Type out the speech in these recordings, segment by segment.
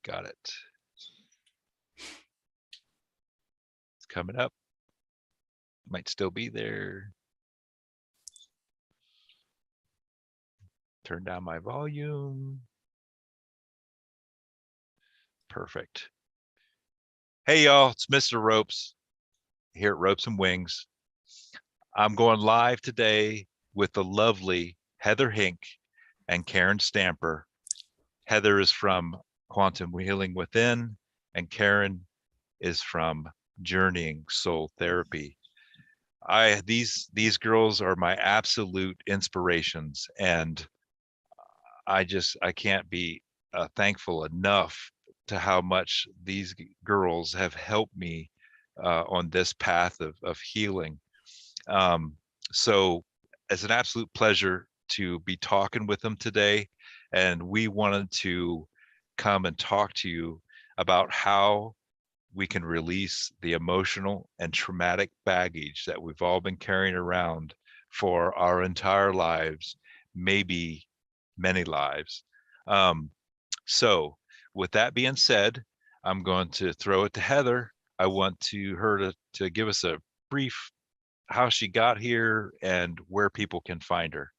Got it. It's coming up. Might still be there. Turn down my volume. Perfect. Hey y'all, it's Mr. Ropes here at Ropes and Wings. I'm going live today with the lovely Heather Hink and Karren Stamper. Heather is from Quantum Healing Within, and Karren is from Journeying Soul Therapy. These girls are my absolute inspirations, and I can't be thankful enough to how much these girls have helped me on this path of healing. So it's an absolute pleasure to be talking with them today, and we wanted to come and talk to you about how we can release the emotional and traumatic baggage that we've all been carrying around for our entire lives, maybe many lives. So with that being said, I'm going to throw it to Heather. I want her to give us a brief how she got here and where people can find her.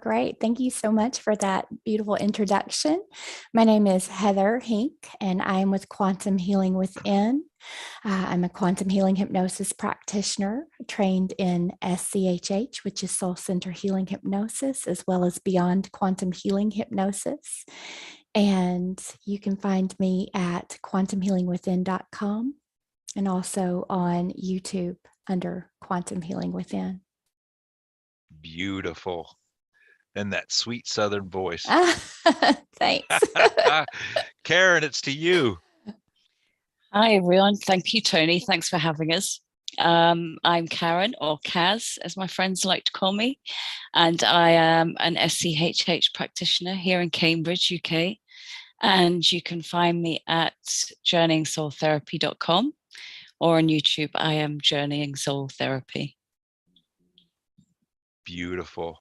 Great. Thank you so much for that beautiful introduction. My name is Heather Hink, and I'm with Quantum Healing Within. I'm a quantum healing hypnosis practitioner trained in SCHH, which is Soul Center Healing Hypnosis, as well as Beyond Quantum Healing Hypnosis. And you can find me at quantumhealingwithin.com and also on YouTube under Quantum Healing Within. Beautiful. And that sweet Southern voice. Thanks. Karren, it's to you. Hi, everyone. Thank you, Tony. Thanks for having us. I'm Karren, or Kaz, as my friends like to call me, and I am an SCHH practitioner here in Cambridge, UK. And you can find me at journeyingsoultherapy.com, or on YouTube, I am Journeying Soul Therapy. Beautiful.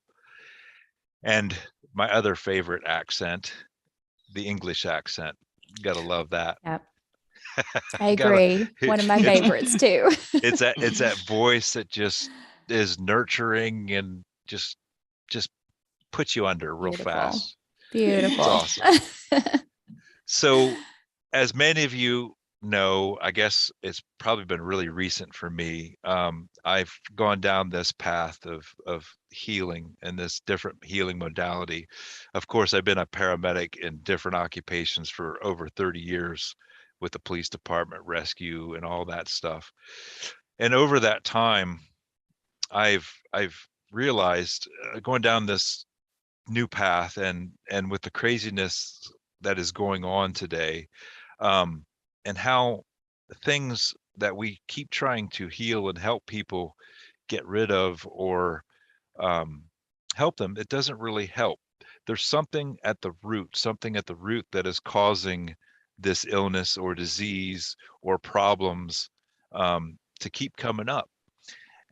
And my other favorite accent, the English accent. Gotta love that. Yep. I agree. One of my favorites too. It's that voice that just is nurturing and just puts you under real fast. Beautiful. It's awesome. So, as many of you know, I guess it's probably been really recent for me. I've gone down this path of healing and this different healing modality. Of course, I've been a paramedic in different occupations for over 30 years with the police department, rescue, and all that stuff. And over that time, I've realized going down this new path and with the craziness that is going on today, and how things that we keep trying to heal and help people get rid of or help them, it doesn't really help. There's something at the root that is causing this illness or disease or problems to keep coming up.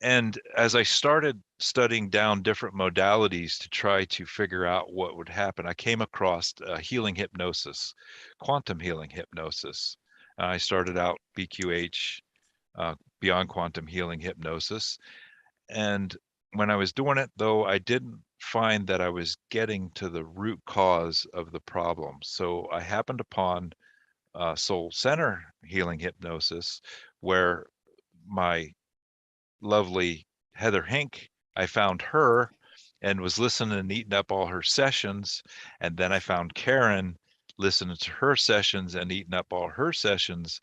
And as I started studying down different modalities to try to figure out what would happen, I came across healing hypnosis, quantum healing hypnosis. I started out BQH, Beyond Quantum Healing Hypnosis. And when I was doing it, though, I didn't find that I was getting to the root cause of the problem. So I happened upon Soul Center Healing Hypnosis, where my lovely Heather Hink, I found her and was listening and eating up all her sessions. And then I found Karren, listening to her sessions and eating up all her sessions.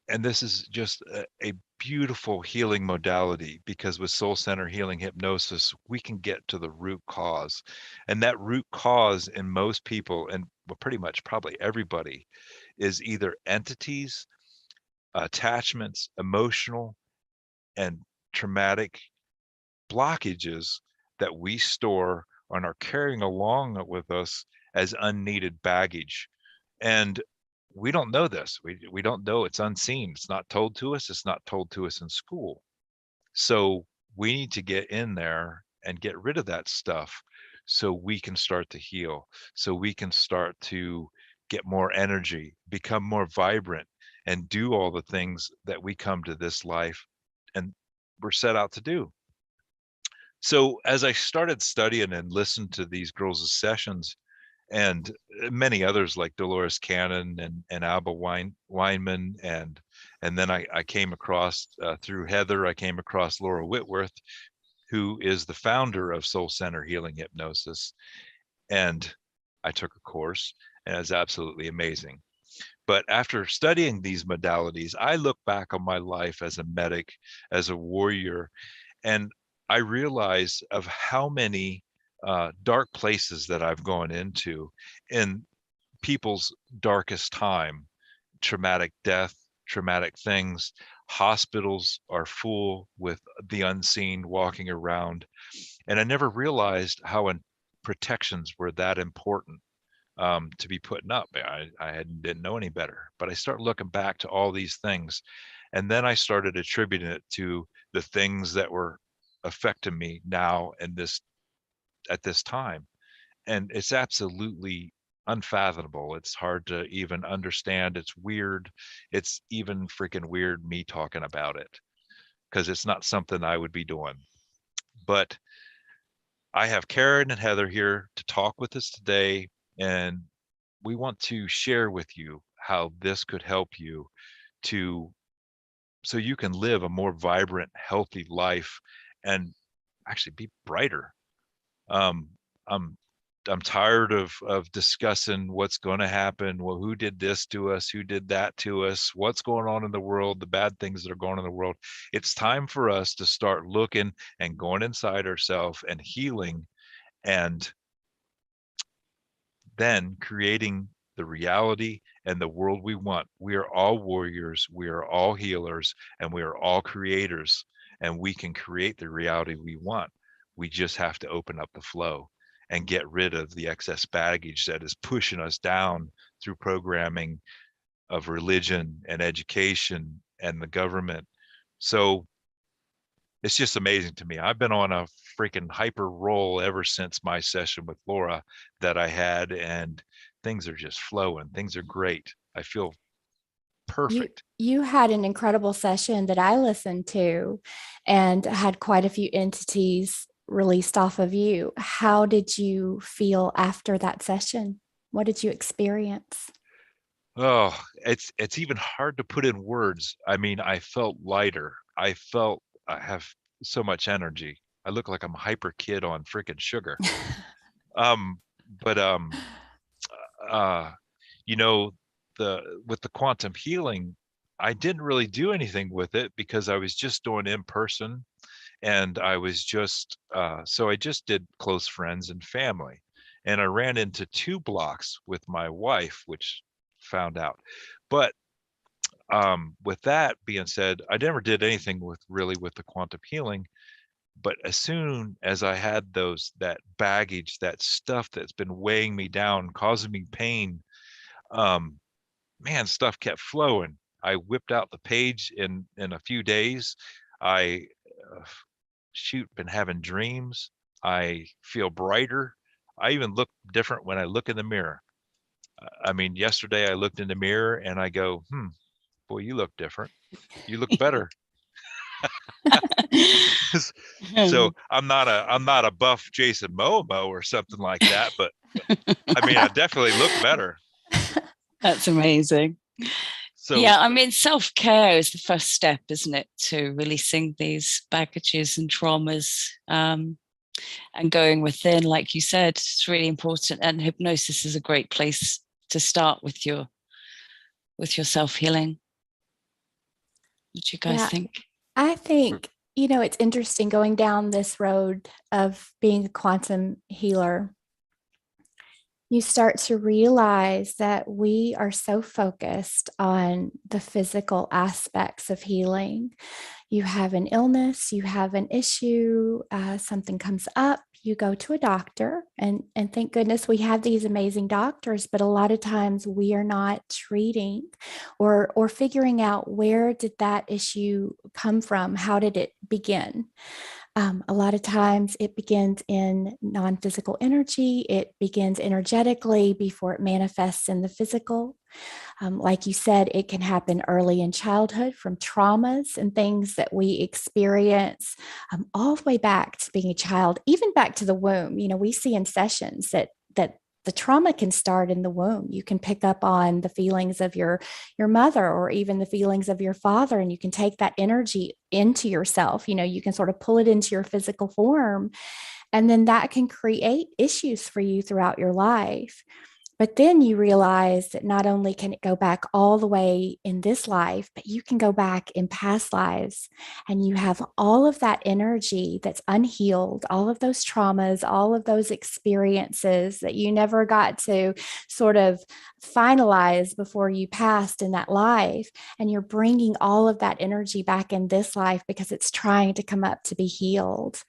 And this is just a beautiful healing modality, because with Soul Center Healing Hypnosis, we can get to the root cause. And that root cause in most people, and pretty much probably everybody, is either entities, attachments, emotional and traumatic blockages that we store and are carrying along with us as unneeded baggage. And we don't know this. We don't know. It's unseen. It's not told to us. It's not told to us in school. So we need to get in there and get rid of that stuff so we can start to heal, so we can start to get more energy, become more vibrant, and do all the things that we come to this life and we're set out to do. So as I started studying and listened to these girls' sessions and many others like Dolores Cannon and Alba Weinman, and then I came across through Heather, I came across Laura Whitworth, who is the founder of Soul Center Healing Hypnosis. And I took a course and it's absolutely amazing. But after studying these modalities, I look back on my life as a medic, as a warrior, and I realize of how many dark places that I've gone into in people's darkest time, traumatic death, traumatic things. Hospitals are full with the unseen walking around. And I never realized how protections were that important to be putting up. I didn't know any better, but I started looking back to all these things. And then I started attributing it to the things that were affecting me now and at this time. And it's absolutely unfathomable. It's hard to even understand. It's weird. It's even freaking weird me talking about it because it's not something I would be doing. But I have Karren and Heather here to talk with us today, and we want to share with you how this could help you to so you can live a more vibrant, healthy life and actually be brighter. Um, I'm I'm tired of discussing what's going to happen. Well, who did this to us? Who did that to us? What's going on in the world? The bad things that are going on in the world. It's time for us to start looking and going inside ourselves and healing, and then creating the reality and the world we want. We are all warriors, we are all healers, and we are all creators, and we can create the reality we want. We just have to open up the flow and get rid of the excess baggage that is pushing us down through programming of religion and education and the government. So it's just amazing to me. I've been on a freaking hyper roll ever since my session with Laura that I had, and things are just flowing. Things are great. I feel You perfect. you had an incredible session that I listened to and had quite a few entities released off of you. How did you feel after that session? What did you experience? Oh, it's even hard to put in words. I mean, I felt lighter. I felt I have so much energy. I look like I'm a hyper kid on freaking sugar. Um, but uh, you know, the with the quantum healing, I didn't really do anything with it because I was just doing in person, and I was just so I just did close friends and family, and I ran into 2 blocks with my wife, which found out. But with that being said, I never did anything with the quantum healing. But as soon as I had that baggage, that stuff that's been weighing me down, causing me pain, um, man, stuff kept flowing. I whipped out the page in a few days. I uh, been having dreams. I feel brighter. I even look different when I look in the mirror. I mean, yesterday I looked in the mirror and I go, boy, you look different. You look better. So I'm not a buff Jason Momoa or something like that, but I mean, I definitely look better. That's amazing. So yeah, I mean, self-care is the first step, isn't it, to releasing these baggages and traumas, and going within, like you said. It's really important, and hypnosis is a great place to start with your self-healing. What do you guys Yeah, think? I think, it's interesting going down this road of being a quantum healer. You start to realize that we are so focused on the physical aspects of healing. You have an illness, you have an issue, something comes up, you go to a doctor, and thank goodness we have these amazing doctors, but a lot of times we are not treating or figuring out, where did that issue come from? How did it begin? A lot of times it begins in non-physical energy. It begins energetically before it manifests in the physical. Like you said, it can happen early in childhood from traumas and things that we experience all the way back to being a child, even back to the womb. We see in sessions that the trauma can start in the womb. You can pick up on the feelings of your mother or even the feelings of your father, and you can take that energy into yourself. You can sort of pull it into your physical form, and then that can create issues for you throughout your life. But then you realize that not only can it go back all the way in this life, but you can go back in past lives, and you have all of that energy that's unhealed, all of those traumas, all of those experiences that you never got to sort of finalize before you passed in that life. And you're bringing all of that energy back in this life because it's trying to come up to be healed.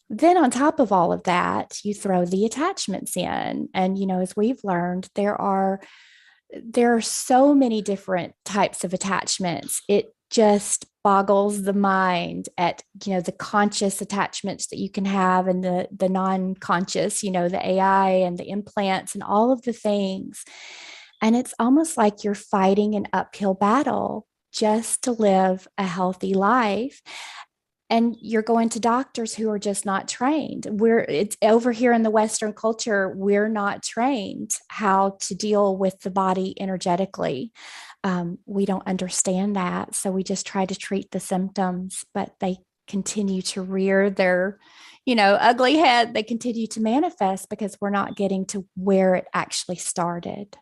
Then on top of all of that, you throw the attachments in. And as we've learned, there are so many different types of attachments. It just boggles the mind at the conscious attachments that you can have, and the non-conscious, the AI and the implants and all of the things. And it's almost like you're fighting an uphill battle just to live a healthy life. And you're going to doctors who are just not trained. It's over here in the Western culture, we're not trained how to deal with the body energetically. We don't understand that. So we just try to treat the symptoms, but they continue to rear their, ugly head. They continue to manifest because we're not getting to where it actually started,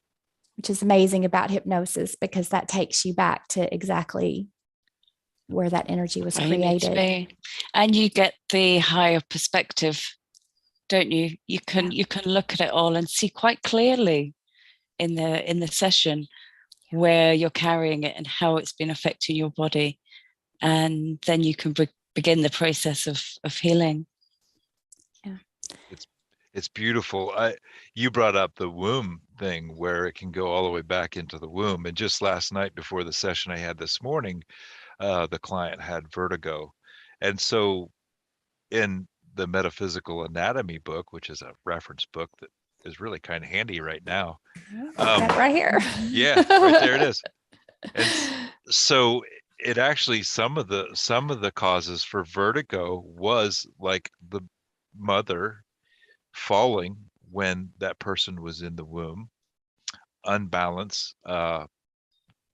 which is amazing about hypnosis, because that takes you back to exactly where that energy was created. And you get the higher perspective, don't you? You can look at it all and see quite clearly in the session where you're carrying it and how it's been affecting your body, and then you can begin the process of healing. Yeah, it's beautiful. You brought up the womb thing, where it can go all the way back into the womb. And just last night before the session I had this morning, the client had vertigo. And so in the Metaphysical Anatomy book, which is a reference book that is really kind of handy right now. Right here. Yeah, right there it is. And so it actually, some of the causes for vertigo was like the mother falling when that person was in the womb, unbalance,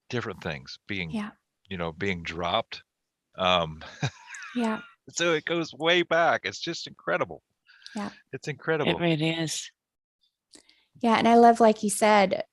different things being, being dropped. Yeah. So it goes way back. It's just incredible. Yeah. It's incredible. It really is. Yeah. And I love, like you said,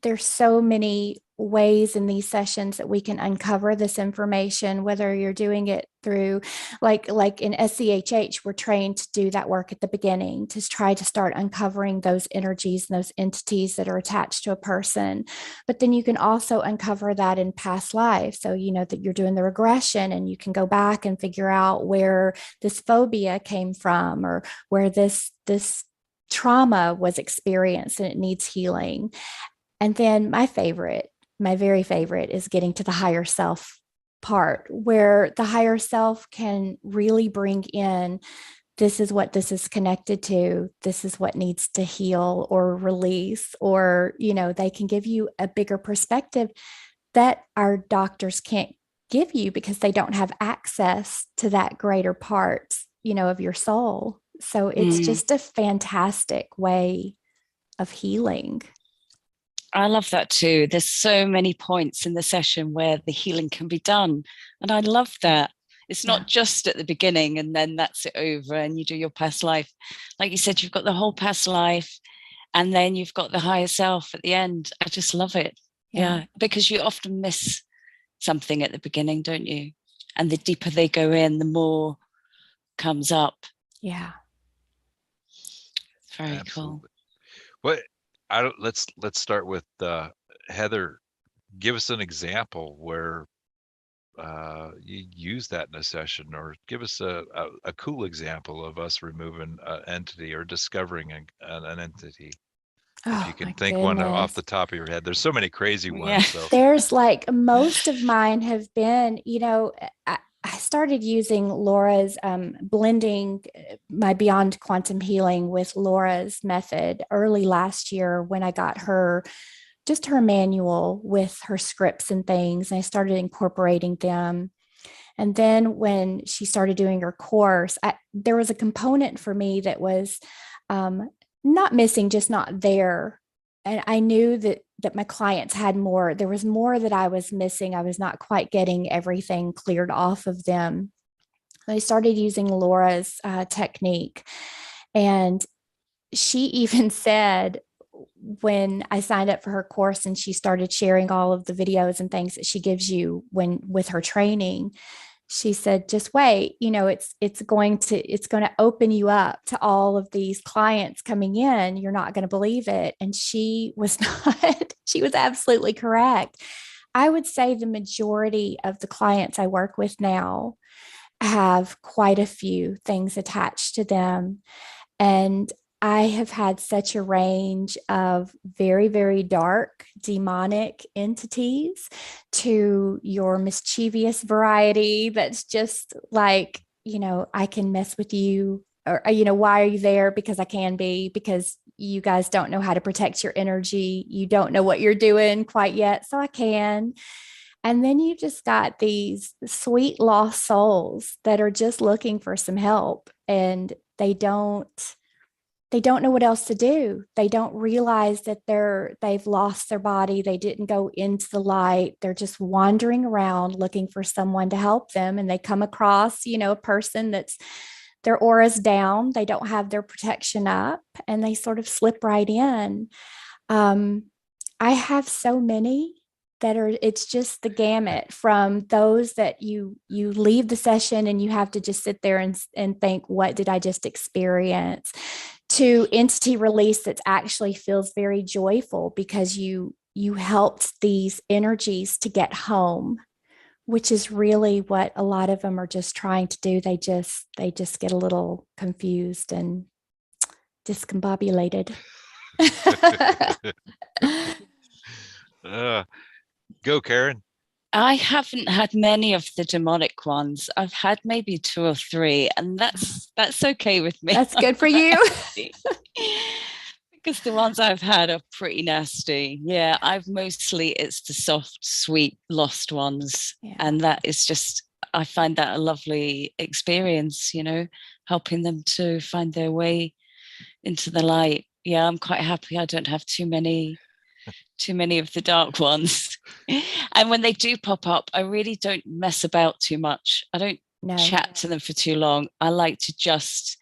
there's so many ways in these sessions that we can uncover this information, whether you're doing it through like in SCHH, we're trained to do that work at the beginning to try to start uncovering those energies and those entities that are attached to a person. But then you can also uncover that in past lives. So, that you're doing the regression, and you can go back and figure out where this phobia came from, or where this trauma was experienced and it needs healing. And then my very favorite is getting to the higher self part, where the higher self can really bring in, this is what this is connected to. This is what needs to heal or release, or, they can give you a bigger perspective that our doctors can't give you because they don't have access to that greater part, of your soul. So it's just a fantastic way of healing. I love that too. There's so many points in the session where the healing can be done. And I love that. It's not just at the beginning and then that's it over and you do your past life. Like you said, you've got the whole past life and then you've got the higher self at the end. I just love it. Yeah. Because you often miss something at the beginning, don't you? And the deeper they go in, the more comes up. Yeah. It's very cool. What let's start with Heather. Give us an example where you use that in a session, or give us a cool example of us removing an entity or discovering an entity. If you can think one off the top of your head. There's so many crazy ones. So there's most of mine have been, I started using Laura's blending my Beyond Quantum Healing with Laura's method early last year when I got her just her manual with her scripts and things. And I started incorporating them. And then when she started doing her course, there was a component for me that was not missing, just not there. And I knew that my clients had more. There was more that I was missing. I was not quite getting everything cleared off of them. I started using Laura's technique. And she even said, when I signed up for her course and she started sharing all of the videos and things that she gives you when with her training, she said, just wait, it's going to open you up to all of these clients coming in. You're not going to believe it. And she was not, she was absolutely correct. I would say the majority of the clients I work with now have quite a few things attached to them. And I have had such a range of very, very dark demonic entities to your mischievous variety that's just like, I can mess with you, or, why are you there? Because I can be, because you guys don't know how to protect your energy. You don't know what you're doing quite yet. So I can. And then you just got these sweet lost souls that are just looking for some help, and they don't know what else to do. They don't realize that they've lost their body. They didn't go into the light. They're just wandering around looking for someone to help them. And they come across, a person that's their aura's down. They don't have their protection up, and they sort of slip right in. I have so many it's just the gamut, from those that you leave the session and you have to just sit there and think, what did I just experience, to entity release that actually feels very joyful because you helped these energies to get home, which is really what a lot of them are just trying to do. They just get a little confused and discombobulated. Go, Karren. I haven't had many of the demonic ones. I've had maybe 2 or 3, and that's okay with me. That's good for you. Because the ones I've had are pretty nasty. Yeah, it's the soft, sweet, lost ones. Yeah. And that is just, I find that a lovely experience, helping them to find their way into the light. Yeah, I'm quite happy I don't have too many of the dark ones. And when they do pop up, I really don't mess about too much. I don't chat to them for too long. I like to just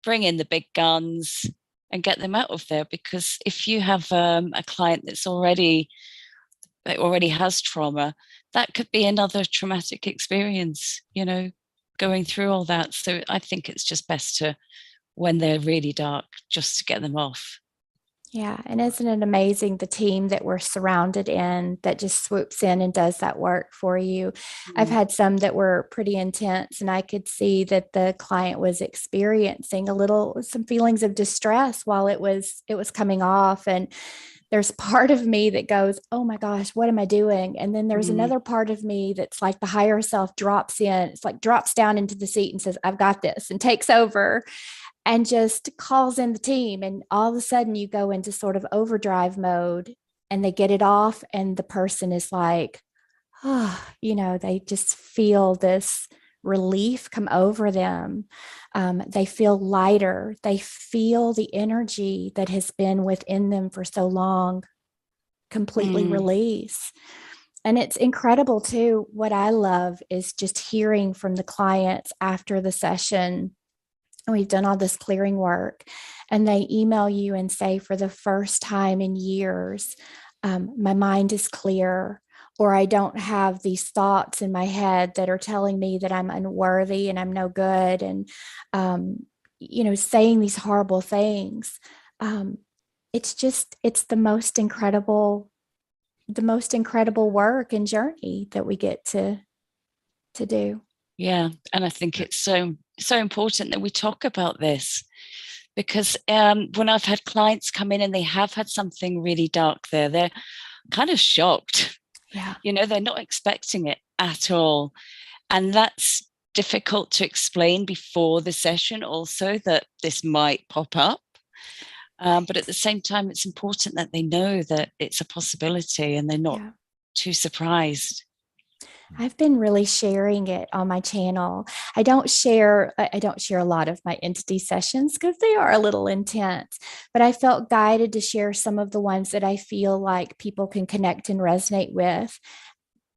bring in the big guns and get them out of there, because if you have a client that already has trauma, that could be another traumatic experience, going through all that. So I think it's just best to, when they're really dark, just to get them off. Yeah. And isn't it amazing, the team that we're surrounded in that just swoops in and does that work for you? Mm-hmm. I've had some that were pretty intense, and I could see that the client was experiencing some feelings of distress while it was coming off. And there's part of me that goes, oh my gosh, what am I doing? And then there's another part of me that's like the higher self drops in. It's like drops down into the seat and says, I've got this, and takes over and just calls in the team. And all of a sudden you go into sort of overdrive mode, and they get it off, and the person is like, they just feel this relief come over them. They feel lighter. They feel the energy that has been within them for so long completely release. And it's incredible too. What I love is just hearing from the clients after the session. We've done all this clearing work, and they email you and say, for the first time in years, my mind is clear, or I don't have these thoughts in my head that are telling me that I'm unworthy and I'm no good. And, saying these horrible things. It's the most incredible work and journey that we get to do. Yeah. And I think it's so important that we talk about this, because when I've had clients come in and they have had something really dark there, they're kind of shocked. Yeah. They're not expecting it at all. And that's difficult to explain before the session also, that this might pop up. But at the same time, it's important that they know that it's a possibility and they're not too surprised. I've been really sharing it on my channel. I don't share a lot of my entity sessions because they are a little intense, but I felt guided to share some of the ones that I feel like people can connect and resonate with.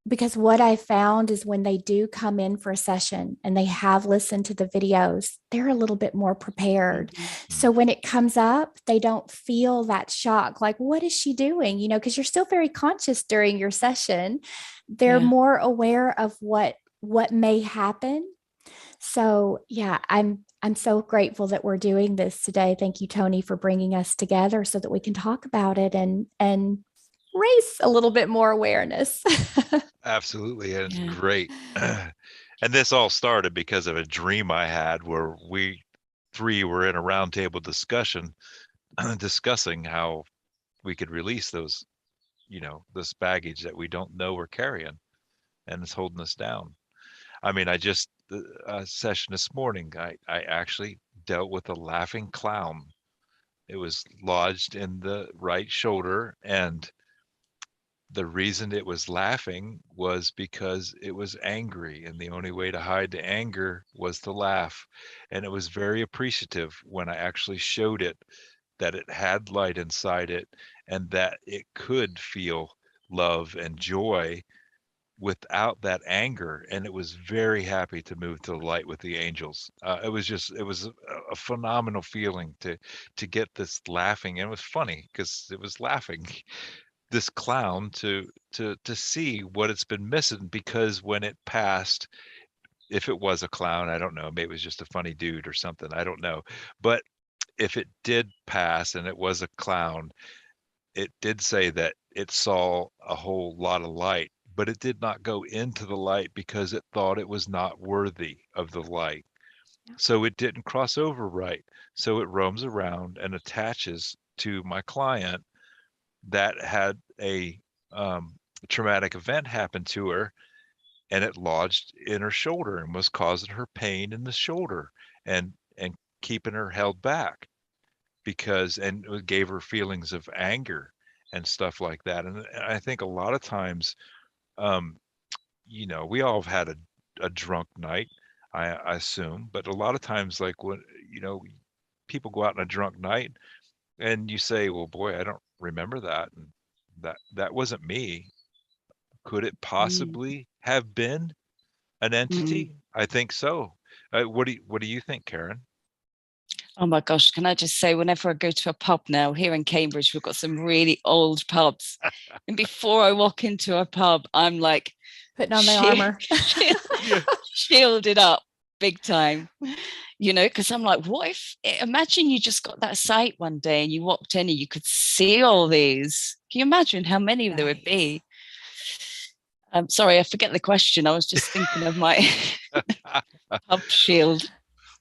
Because what I found is when they do come in for a session and they have listened to the videos, they're a little bit more prepared. Mm-hmm. So when it comes up, they don't feel that shock, like, what is she doing? You know, because you're still very conscious during your session. They're more aware of what may happen. So yeah, I'm so grateful that we're doing this today. Thank you, Tony, for bringing us together so that we can talk about it and raise a little bit more awareness. Absolutely. And it's great. And this all started because of a dream I had where we three were in a roundtable discussion discussing how we could release those, this baggage that we don't know we're carrying and it's holding us down. I mean, I just, a session this morning, I actually dealt with a laughing clown. It was lodged in the right shoulder, and the reason it was laughing was because it was angry, and the only way to hide the anger was to laugh. And it was very appreciative when I actually showed it that it had light inside it and that it could feel love and joy without that anger, and it was very happy to move to the light with the angels. It was a phenomenal feeling to get this laughing, and it was funny because it was laughing this clown to see what it's been missing, because when it passed, if it was a clown, I don't know, maybe it was just a funny dude or something, I don't know, but if it did pass and it was a clown, it did say that it saw a whole lot of light, but it did not go into the light because it thought it was not worthy of the light. So it didn't cross over right. So it roams around and attaches to my client that had a traumatic event happen to her, and it lodged in her shoulder and was causing her pain in the shoulder and keeping her held back, because and it gave her feelings of anger and stuff like that. And I think a lot of times, um, we all have had a drunk night, I assume, but a lot of times, like when, people go out on a drunk night and you say, well, boy, I don't remember that. And that wasn't me. Could it possibly have been an entity? I think so. What do you think, Karren? Oh my gosh, can I just say, whenever I go to a pub now, here in Cambridge, we've got some really old pubs. And before I walk into a pub, I'm like, putting on my armor, shielded up big time, because I'm like, what if, imagine you just got that sight one day and you walked in and you could see all these. Can you imagine how many there would be? I'm sorry, I forget the question. I was just thinking of my pub shield.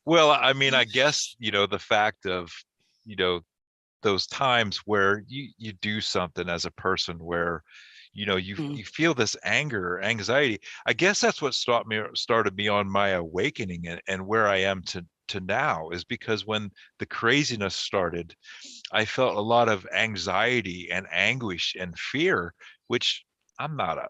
Well, I mean, I guess, the fact of, those times where you do something as a person where, you feel this anger or anxiety. I guess that's what started me on my awakening, and where I am to now is because when the craziness started, I felt a lot of anxiety and anguish and fear, which I'm not a,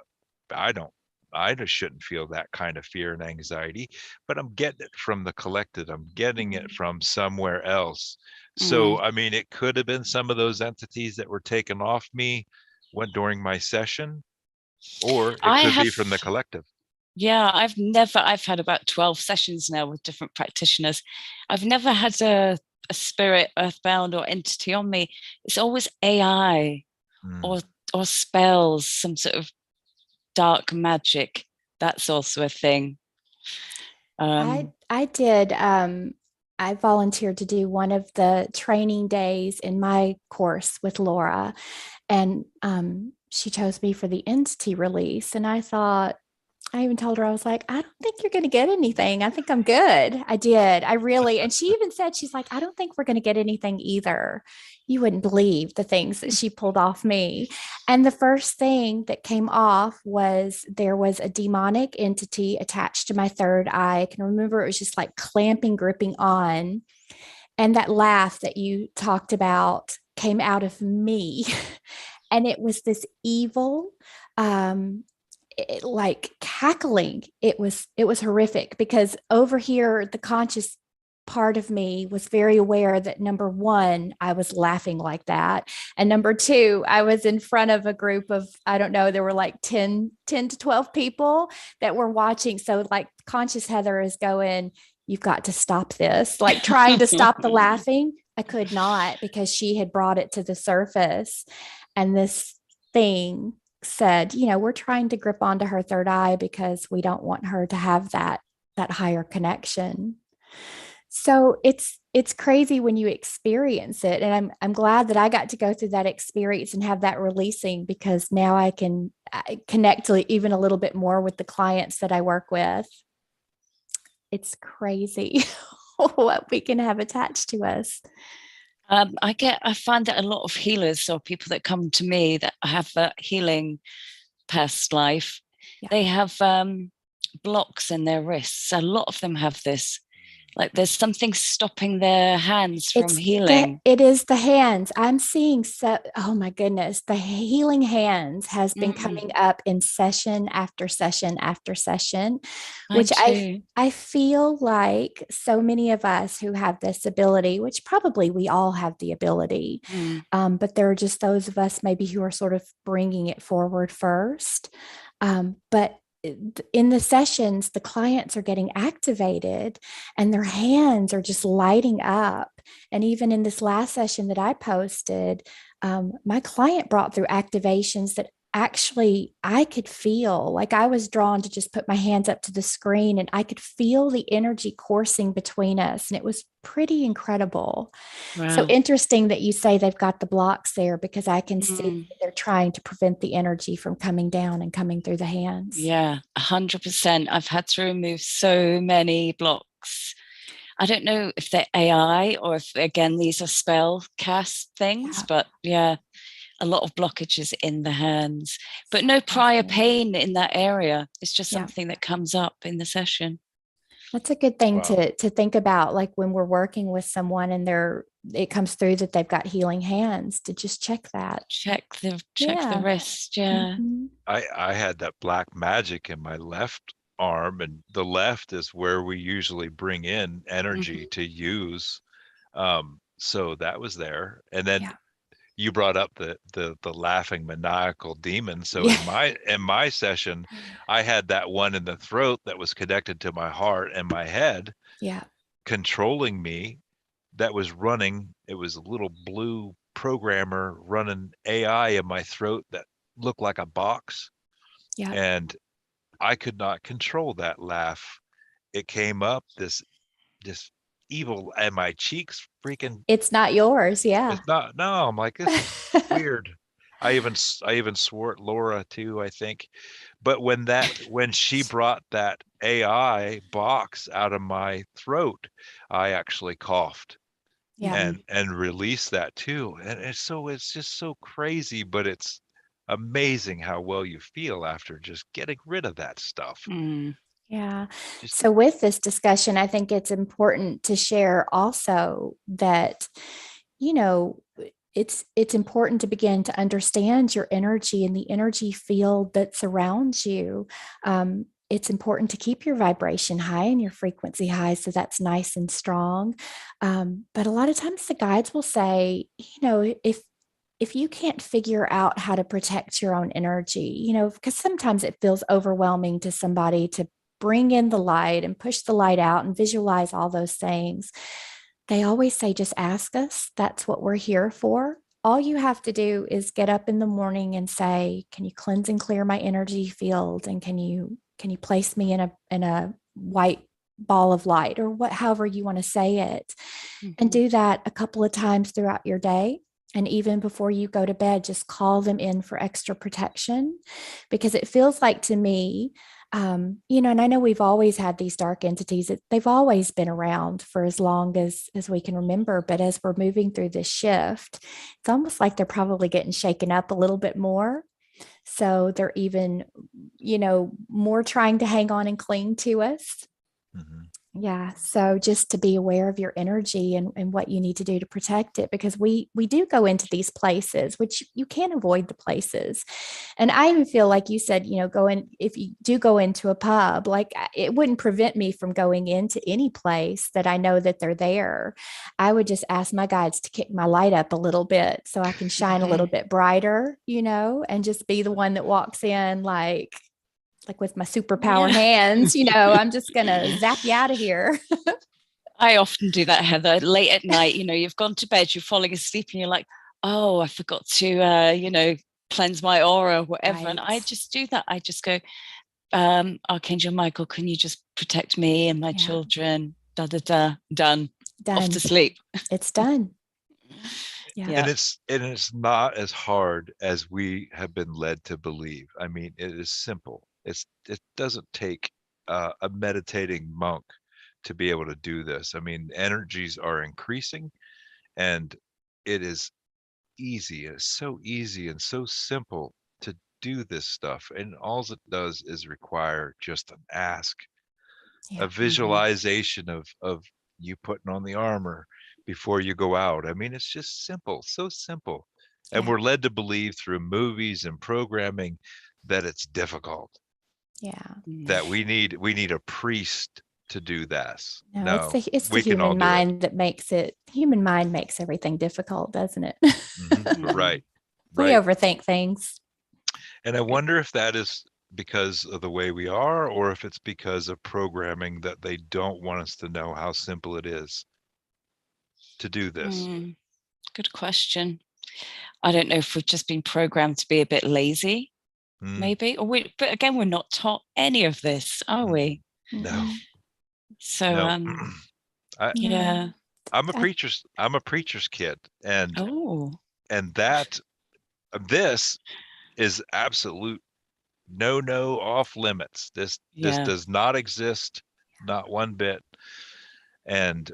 I don't, I just shouldn't feel that kind of fear and anxiety, but I'm getting it from the collective. I'm getting it from somewhere else. So, I mean, it could have been some of those entities that were taken off me during my session, or it could be from the collective. Yeah, I've had about 12 sessions now with different practitioners. I've never had a spirit, earthbound, or entity on me. It's always AI or spells, some sort of dark magic. That's also a thing. I did. I volunteered to do one of the training days in my course with Laura, and she chose me for the entity release. And I thought, I even told her, I was like, I don't think you're going to get anything. I think I'm good. I did. I really, and she even said, she's like, I don't think we're going to get anything either. You wouldn't believe the things that she pulled off me. And the first thing that came off was there was a demonic entity attached to my third eye. I can remember it was just like clamping, gripping on. And that laugh that you talked about came out of me. And it was this evil, like cackling. It was horrific, because over here the conscious part of me was very aware that, number one, I was laughing like that, and number two, I was in front of a group of, I don't know, there were like 10 to 12 people that were watching. So like conscious Heather is going, you've got to stop this, like trying to stop the laughing. I could not, because she had brought it to the surface. And this thing said, we're trying to grip onto her third eye because we don't want her to have that higher connection. So it's crazy when you experience it. And I'm glad that I got to go through that experience and have that releasing, because now I can connect even a little bit more with the clients that I work with. It's crazy what we can have attached to us. I find that a lot of healers, or people that come to me that have a healing past life, they have blocks in their wrists. A lot of them have this. Like there's something stopping their hands from healing. It is the hands. I'm seeing, oh my goodness, the healing hands has been coming up in session after session after session, which I feel like so many of us who have this ability, which probably we all have the ability, but there are just those of us maybe who are sort of bringing it forward first. But in the sessions, the clients are getting activated and their hands are just lighting up. And even in this last session that I posted, my client brought through activations that actually I could feel. Like I was drawn to just put my hands up to the screen and I could feel the energy coursing between us. And it was pretty incredible. Wow. So interesting that you say they've got the blocks there, because I can see they're trying to prevent the energy from coming down and coming through the hands. Yeah, 100%. I've had to remove so many blocks. I don't know if they're AI or if, again, these are spell cast things, but yeah, a lot of blockages in the hands, but no prior pain in that area. It's just something that comes up in the session. That's a good thing to think about, like when we're working with someone and it comes through that they've got healing hands, to just check that. Check the wrist. Yeah. Mm-hmm. I had that black magic in my left arm, and the left is where we usually bring in energy to use. So that was there. And then you brought up the laughing maniacal demon. So in my session, I had that one in the throat that was connected to my heart and my head, controlling me, that was running. It was a little blue programmer running AI in my throat that looked like a box. And I could not control that laugh. It came up, this evil, and my cheeks freaking, it's not yours. it's not, no, I'm like, this is weird. I even swore at Laura too, I think. But when she brought that AI box out of my throat, I actually coughed and released that too. And it's just so crazy, but it's amazing how well you feel after just getting rid of that stuff. Yeah. So with this discussion, I think it's important to share also that, it's important to begin to understand your energy and the energy field that surrounds you. It's important to keep your vibration high and your frequency high, so that's nice and strong. But a lot of times the guides will say, if you can't figure out how to protect your own energy, because sometimes it feels overwhelming to somebody to bring in the light and push the light out and visualize all those things. They always say, just ask us. That's what we're here for. All you have to do is get up in the morning and say, can you cleanse and clear my energy field? And can you place me in a white ball of light, or however you want to say it, and do that a couple of times throughout your day. And even before you go to bed, just call them in for extra protection, because it feels like to me, And I know we've always had these dark entities. They've always been around for as long as we can remember. But as we're moving through this shift, it's almost like they're probably getting shaken up a little bit more. So they're even, more trying to hang on and cling to us. Mhm. Yeah. So just to be aware of your energy and what you need to do to protect it, because we do go into these places, which you can't avoid the places. And I even feel like you said, if you do go into a pub, like it wouldn't prevent me from going into any place that I know that they're there. I would just ask my guides to kick my light up a little bit so I can shine a little bit brighter, and just be the one that walks in like with my superpower hands, I'm just going to zap you out of here. I often do that, Heather, late at night. You've gone to bed, you're falling asleep, and you're like, oh, I forgot to, cleanse my aura or whatever. Right. And I just do that. I just go, Archangel Michael, can you just protect me and my children? Da, da, da, done. Off to sleep. It's done. Yeah. And it's not as hard as we have been led to believe. I mean, it is simple. It doesn't take a meditating monk to be able to do this. I mean, energies are increasing, and it is easy. It's so easy and so simple to do this stuff. And all it does is require just an ask, a visualization of you putting on the armor before you go out. I mean, it's just simple, so simple. And we're led to believe through movies and programming that it's difficult. Yeah. That we need a priest to do this. No, it's the human mind that makes it. Human mind makes everything difficult, doesn't it? Mm-hmm. Right. We overthink things. And I wonder if that is because of the way we are, or if it's because of programming that they don't want us to know how simple it is to do this. Good question. I don't know if we've just been programmed to be a bit lazy, maybe, but again, we're not taught any of this, are we? No. So, no. I'm a preacher's kid, and this is absolute no off limits. This does not exist, not one bit. And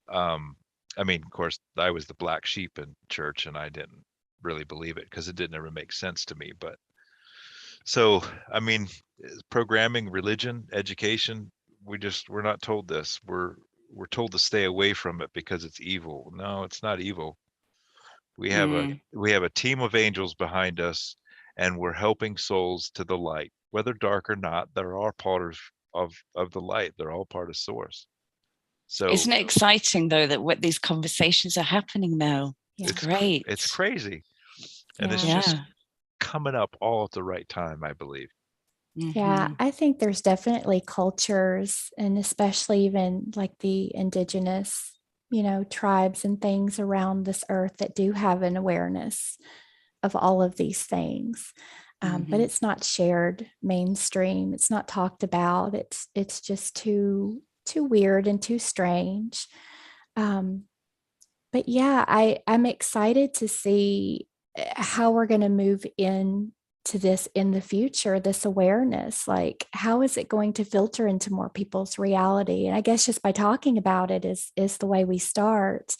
I mean, of course, I was the black sheep in church, and I didn't really believe it because it didn't ever make sense to me. But so, I mean, programming, religion, education, we're not told this. We're told to stay away from it because it's evil. No, it's not evil. We have a team of angels behind us, and we're helping souls to the light, whether dark or not. They're all part of the light. They're all part of source. So isn't it exciting though that what these conversations are happening now? It's great. It's crazy. And it's just coming up all at the right time, I believe. Yeah, I think there's definitely cultures, and especially even like the indigenous, tribes and things around this earth that do have an awareness of all of these things. But it's not shared mainstream. It's not talked about. It's just too weird and too strange. But yeah, I'm excited to see how we're going to move into this in the future, this awareness. Like, how is it going to filter into more people's reality? And I guess just by talking about it is the way we start.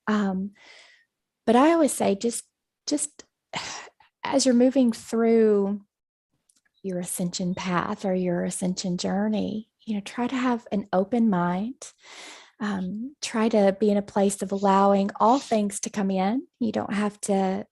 But I always say, just as you're moving through your ascension path or your ascension journey, try to have an open mind. Try to be in a place of allowing all things to come in. You don't have to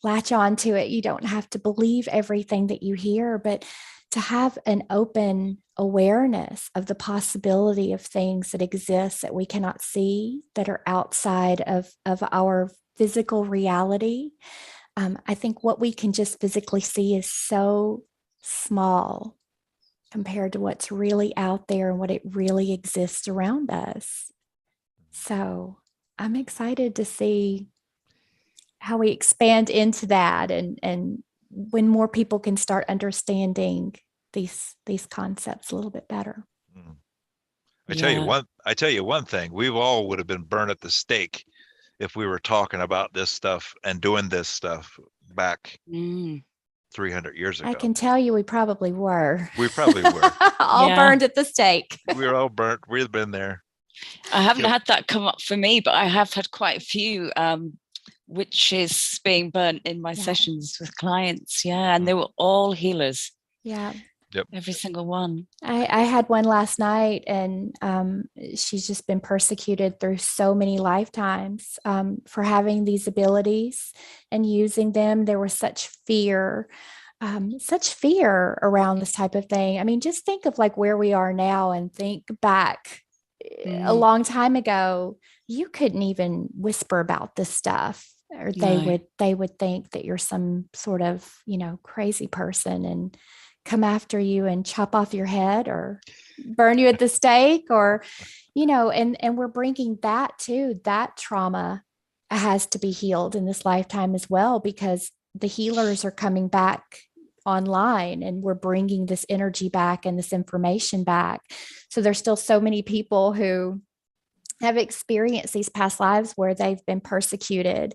latch on to it. You don't have to believe everything that you hear, but to have an open awareness of the possibility of things that exist that we cannot see, that are outside of our physical reality. I think what we can just physically see is so small compared to what's really out there and what it really exists around us. So I'm excited to see how we expand into that, and when more people can start understanding these concepts a little bit better. I tell you one thing, we all would have been burned at the stake if we were talking about this stuff and doing this stuff back 300 years ago. I can tell you we probably were. We probably were. All burned at the stake. We were all burnt. We've been there. I haven't had that come up for me, but I have had quite a few witches being burnt in my sessions with clients. Yeah, and they were all healers. Yeah. Yep. Every single one. I had one last night, and she's just been persecuted through so many lifetimes for having these abilities and using them. There was such fear around this type of thing. I mean, just think of like where we are now and think back a long time ago. You couldn't even whisper about this stuff, or they would think that you're some sort of, crazy person and come after you and chop off your head or burn you at the stake, or, and we're bringing that too. That trauma has to be healed in this lifetime as well, because the healers are coming back online and we're bringing this energy back and this information back. So there's still so many people who have experienced these past lives where they've been persecuted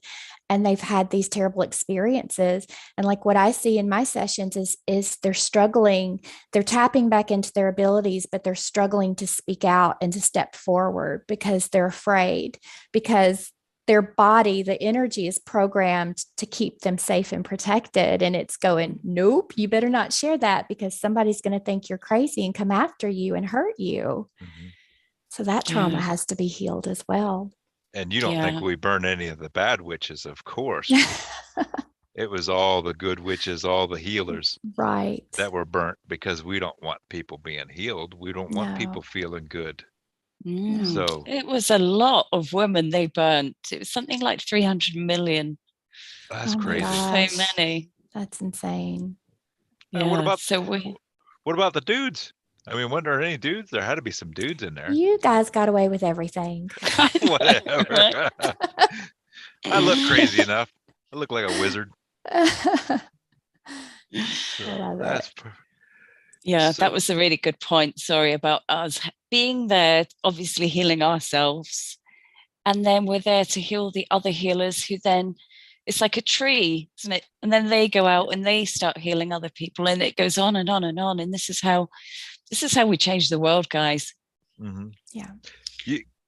and they've had these terrible experiences. And like what I see in my sessions is they're struggling, they're tapping back into their abilities, but they're struggling to speak out and to step forward because they're afraid, because their body, the energy is programmed to keep them safe and protected. And it's going, nope, you better not share that because somebody's going to think you're crazy and come after you and hurt you. Mm-hmm. So that trauma has to be healed as well. And you don't think we burn any of the bad witches, of course. It was all the good witches, all the healers, right, that were burnt, because we don't want people being healed. We don't want people feeling good. So it was a lot of women they burnt. It was something like 300 million. That's crazy. So many. That's insane. Yeah. What about the dudes? I mean, weren't there any dudes? There had to be some dudes in there. You guys got away with everything. Whatever. I look crazy enough. I look like a wizard. That was a really good point. Sorry about us being there, obviously healing ourselves. And then we're there to heal the other healers who then, it's like a tree, isn't it? And then they go out and they start healing other people, and it goes on and on and on. And this is how we change the world, guys. Mm-hmm. Yeah.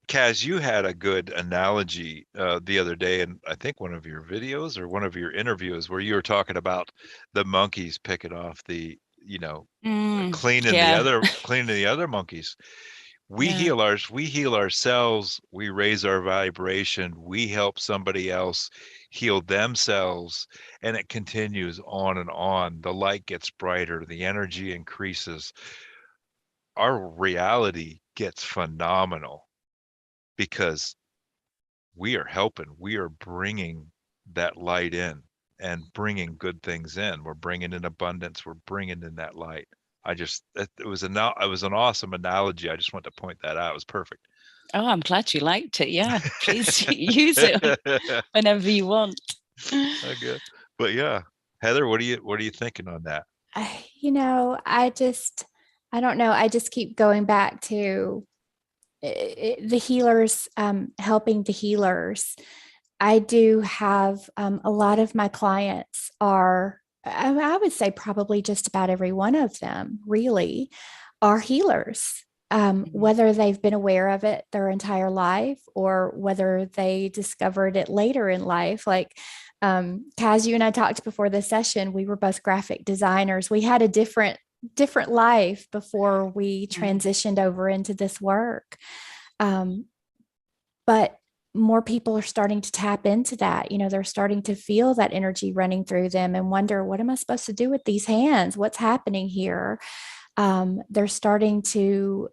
Kaz, you had a good analogy the other day, and I think one of your videos or one of your interviews, where you were talking about the monkeys picking off the, cleaning the other monkeys. We heal ourselves, we raise our vibration, we help somebody else heal themselves, and it continues on and on. The light gets brighter, the energy increases. Our reality gets phenomenal because we are helping, we are bringing that light in and bringing good things in. We're bringing in abundance, we're bringing in that light. It was an awesome analogy. I just want to point that out. It was perfect. Oh, I'm glad you liked it. Yeah, please use it whenever you want. Okay. But yeah, Heather, what are you thinking on that? I don't know. I just keep going back to the healers, helping the healers. I do have a lot of my clients I would say probably just about every one of them really are healers, whether they've been aware of it their entire life or whether they discovered it later in life. Like Kaz, you and I talked before the session, we were both graphic designers. We had a different life before we transitioned over into this work. But more people are starting to tap into that. They're starting to feel that energy running through them and wonder, what am I supposed to do with these hands? What's happening here? They're starting to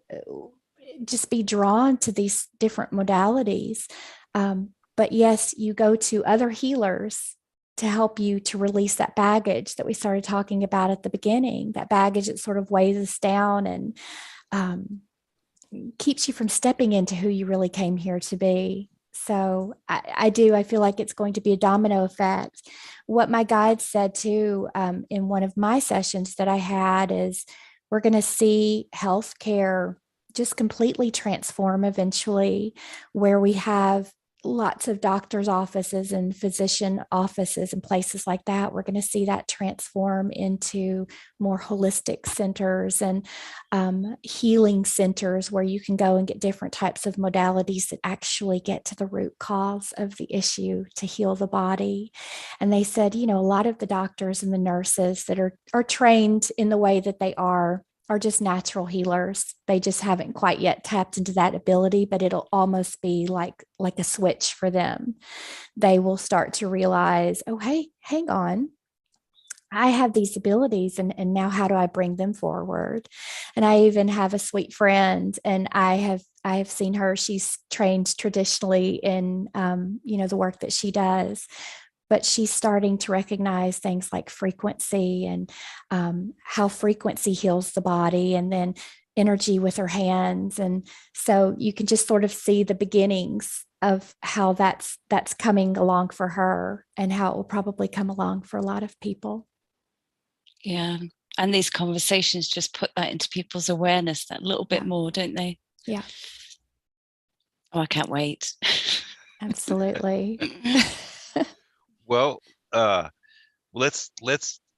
just be drawn to these different modalities. But yes, you go to other healers to help you to release that baggage that we started talking about at the beginning, that baggage that sort of weighs us down and keeps you from stepping into who you really came here to be. So I feel like it's going to be a domino effect. What my guide said too, in one of my sessions that I had, is we're going to see healthcare just completely transform eventually, where we have lots of doctors' offices and physician offices and places like that. We're going to see that transform into more holistic centers and healing centers where you can go and get different types of modalities that actually get to the root cause of the issue to heal the body. And they said, a lot of the doctors and the nurses that are trained in the way that they are just natural healers. They just haven't quite yet tapped into that ability, but it'll almost be like a switch for them. They will start to realize, oh, hey, hang on. I have these abilities and now how do I bring them forward? And I even have a sweet friend, and I have seen her. She's trained traditionally in the work that she does, but she's starting to recognize things like frequency and how frequency heals the body, and then energy with her hands. And so you can just sort of see the beginnings of how that's coming along for her, and how it will probably come along for a lot of people. Yeah. And these conversations just put that into people's awareness that little bit more, don't they? Yeah. Oh, I can't wait. Absolutely. Well, let's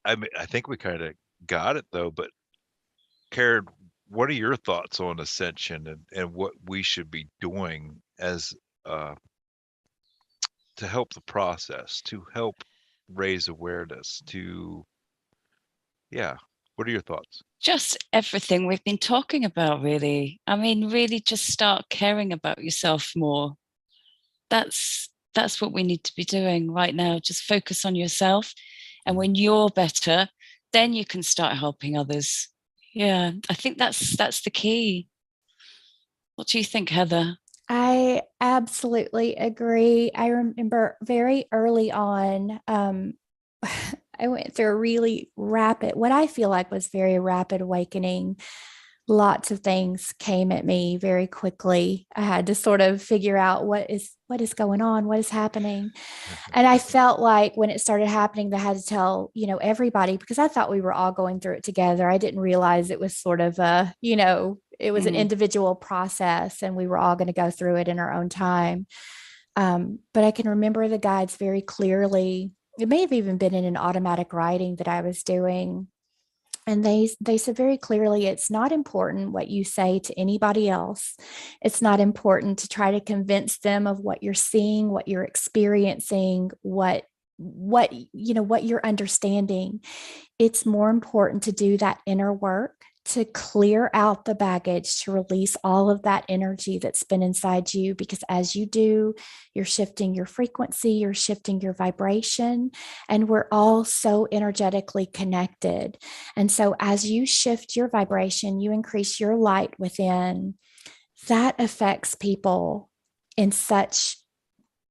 I think we kind of got it though, but Karren, what are your thoughts on ascension and what we should be doing as to help the process, to help raise awareness, what are your thoughts? Just everything we've been talking about, really. I mean, really just start caring about yourself more. That's what we need to be doing right now. Just focus on yourself. And when you're better, then you can start helping others. Yeah, I think that's the key. What do you think, Heather? I absolutely agree. I remember very early on, I went through a really rapid, what I feel like was very rapid awakening. Lots of things came at me very quickly. I had to sort of figure out what is going on, what is happening. And I felt like when it started happening, I had to tell, everybody, because I thought we were all going through it together. I didn't realize it was sort of it was an individual process, and we were all going to go through it in our own time. But I can remember the guides very clearly. It may have even been in an automatic writing that I was doing. And they said very clearly, it's not important what you say to anybody else. It's not important to try to convince them of what you're seeing, what you're experiencing, what you're understanding. It's more important to do that inner work, to clear out the baggage, to release all of that energy that's been inside you, because as you do, you're shifting your frequency, you're shifting your vibration, and we're all so energetically connected. And so as you shift your vibration, you increase your light within, that affects people in such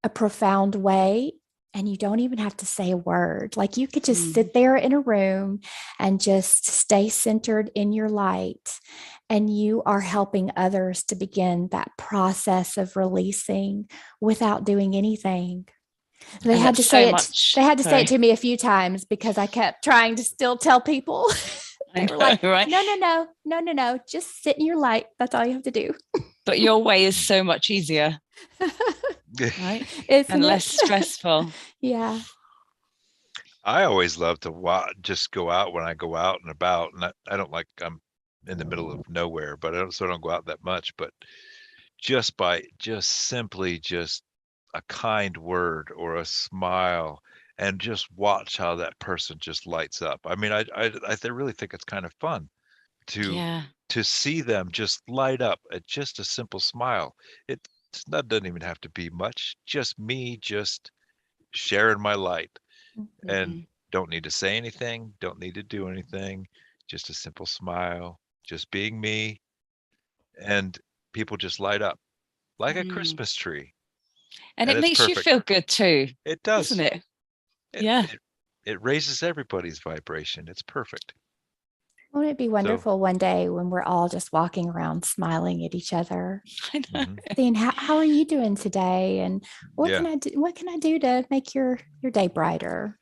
a profound way. And you don't even have to say a word. Like you could just sit there in a room and just stay centered in your light. And you are helping others to begin that process of releasing without doing anything. They had to say it. They had to say it to me a few times because I kept trying to still tell people. They were like, right? No. Just sit in your light. That's all you have to do. But your way is so much easier. Right? And less stressful. Yeah. I always love to just go out when I go out and about, and I don't like, I'm in the middle of nowhere, but I don't go out that much, but just simply a kind word or a smile, and just watch how that person just lights up. I mean, I really think it's kind of fun to see them just light up at just a simple smile. That doesn't even have to be much, just me just sharing my light, and don't need to say anything, don't need to do anything, just a simple smile, just being me, and people just light up like a Christmas tree. And it makes you feel good too. It does. Doesn't it? It raises everybody's vibration. It's perfect. Won't it be wonderful one day when we're all just walking around smiling at each other? I know. Saying, how are you doing today? And what can I do? What can I do to make your day brighter?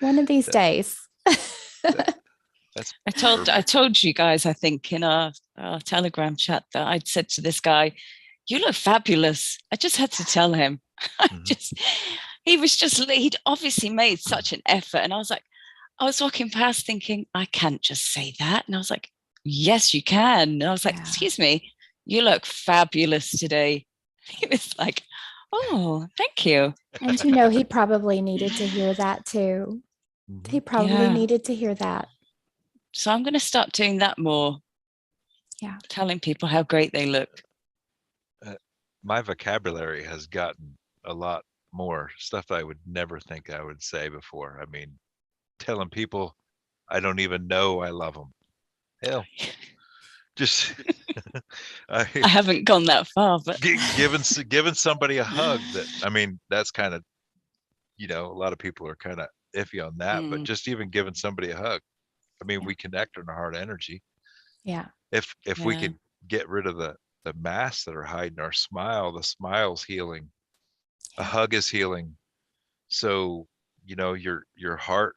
One of these days. I told you guys, I think in our Telegram chat, that I'd said to this guy, you look fabulous. I just had to tell him. He'd obviously made such an effort. And I was walking past thinking, I can't just say that. And I was like, yes, you can. And I was like, excuse me, you look fabulous today. He was like, oh, thank you. And he probably needed to hear that too. He probably needed to hear that. So I'm going to start doing that more. Yeah. Telling people how great they look. My vocabulary has gotten a lot more stuff I would never think I would say before. I mean, telling people I don't even know I love them. Hell, just I haven't gone that far, but giving somebody a hug. That's kind of, a lot of people are kind of iffy on that, but just even giving somebody a hug. We connect on our heart energy. Yeah. If we could get rid of the masks that are hiding our smile, the smile's healing. A hug is healing. So, your heart,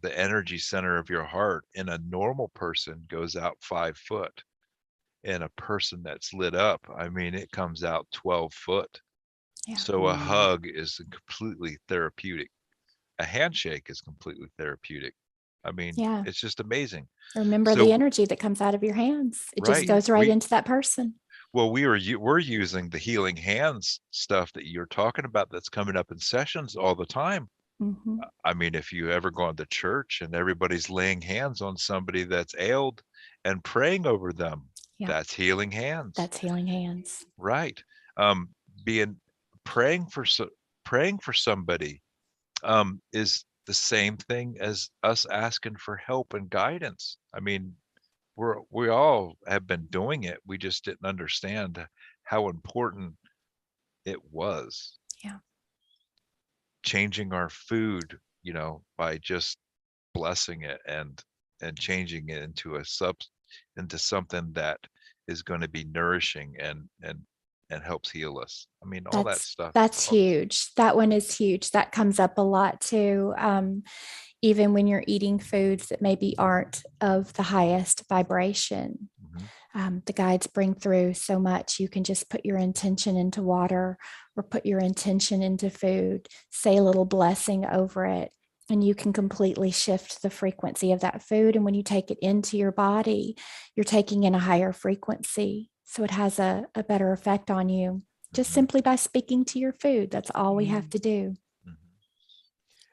the energy center of your heart in a normal person goes out 5 foot. In a person that's lit up, it comes out 12 foot. Yeah. So a hug is completely therapeutic. A handshake is completely therapeutic. It's just amazing. Remember the energy that comes out of your hands. It just goes right into that person. Well, we're using the healing hands stuff that you're talking about that's coming up in sessions all the time. If you ever gone to church and everybody's laying hands on somebody that's ailed and praying over them, that's healing hands. That's healing hands. Right. Praying for somebody is the same thing as us asking for help and guidance. We all have been doing it. We just didn't understand how important it was. Yeah. Changing our food, by just blessing it and changing it into something that is going to be nourishing and helps heal us. All that stuff. That's huge. That one is huge. That comes up a lot too. Even when you're eating foods that maybe aren't of the highest vibration. The guides bring through so much. You can just put your intention into water or put your intention into food, say a little blessing over it, and you can completely shift the frequency of that food. And when you take it into your body, you're taking in a higher frequency. So it has a better effect on you just simply by speaking to your food. That's all we have to do.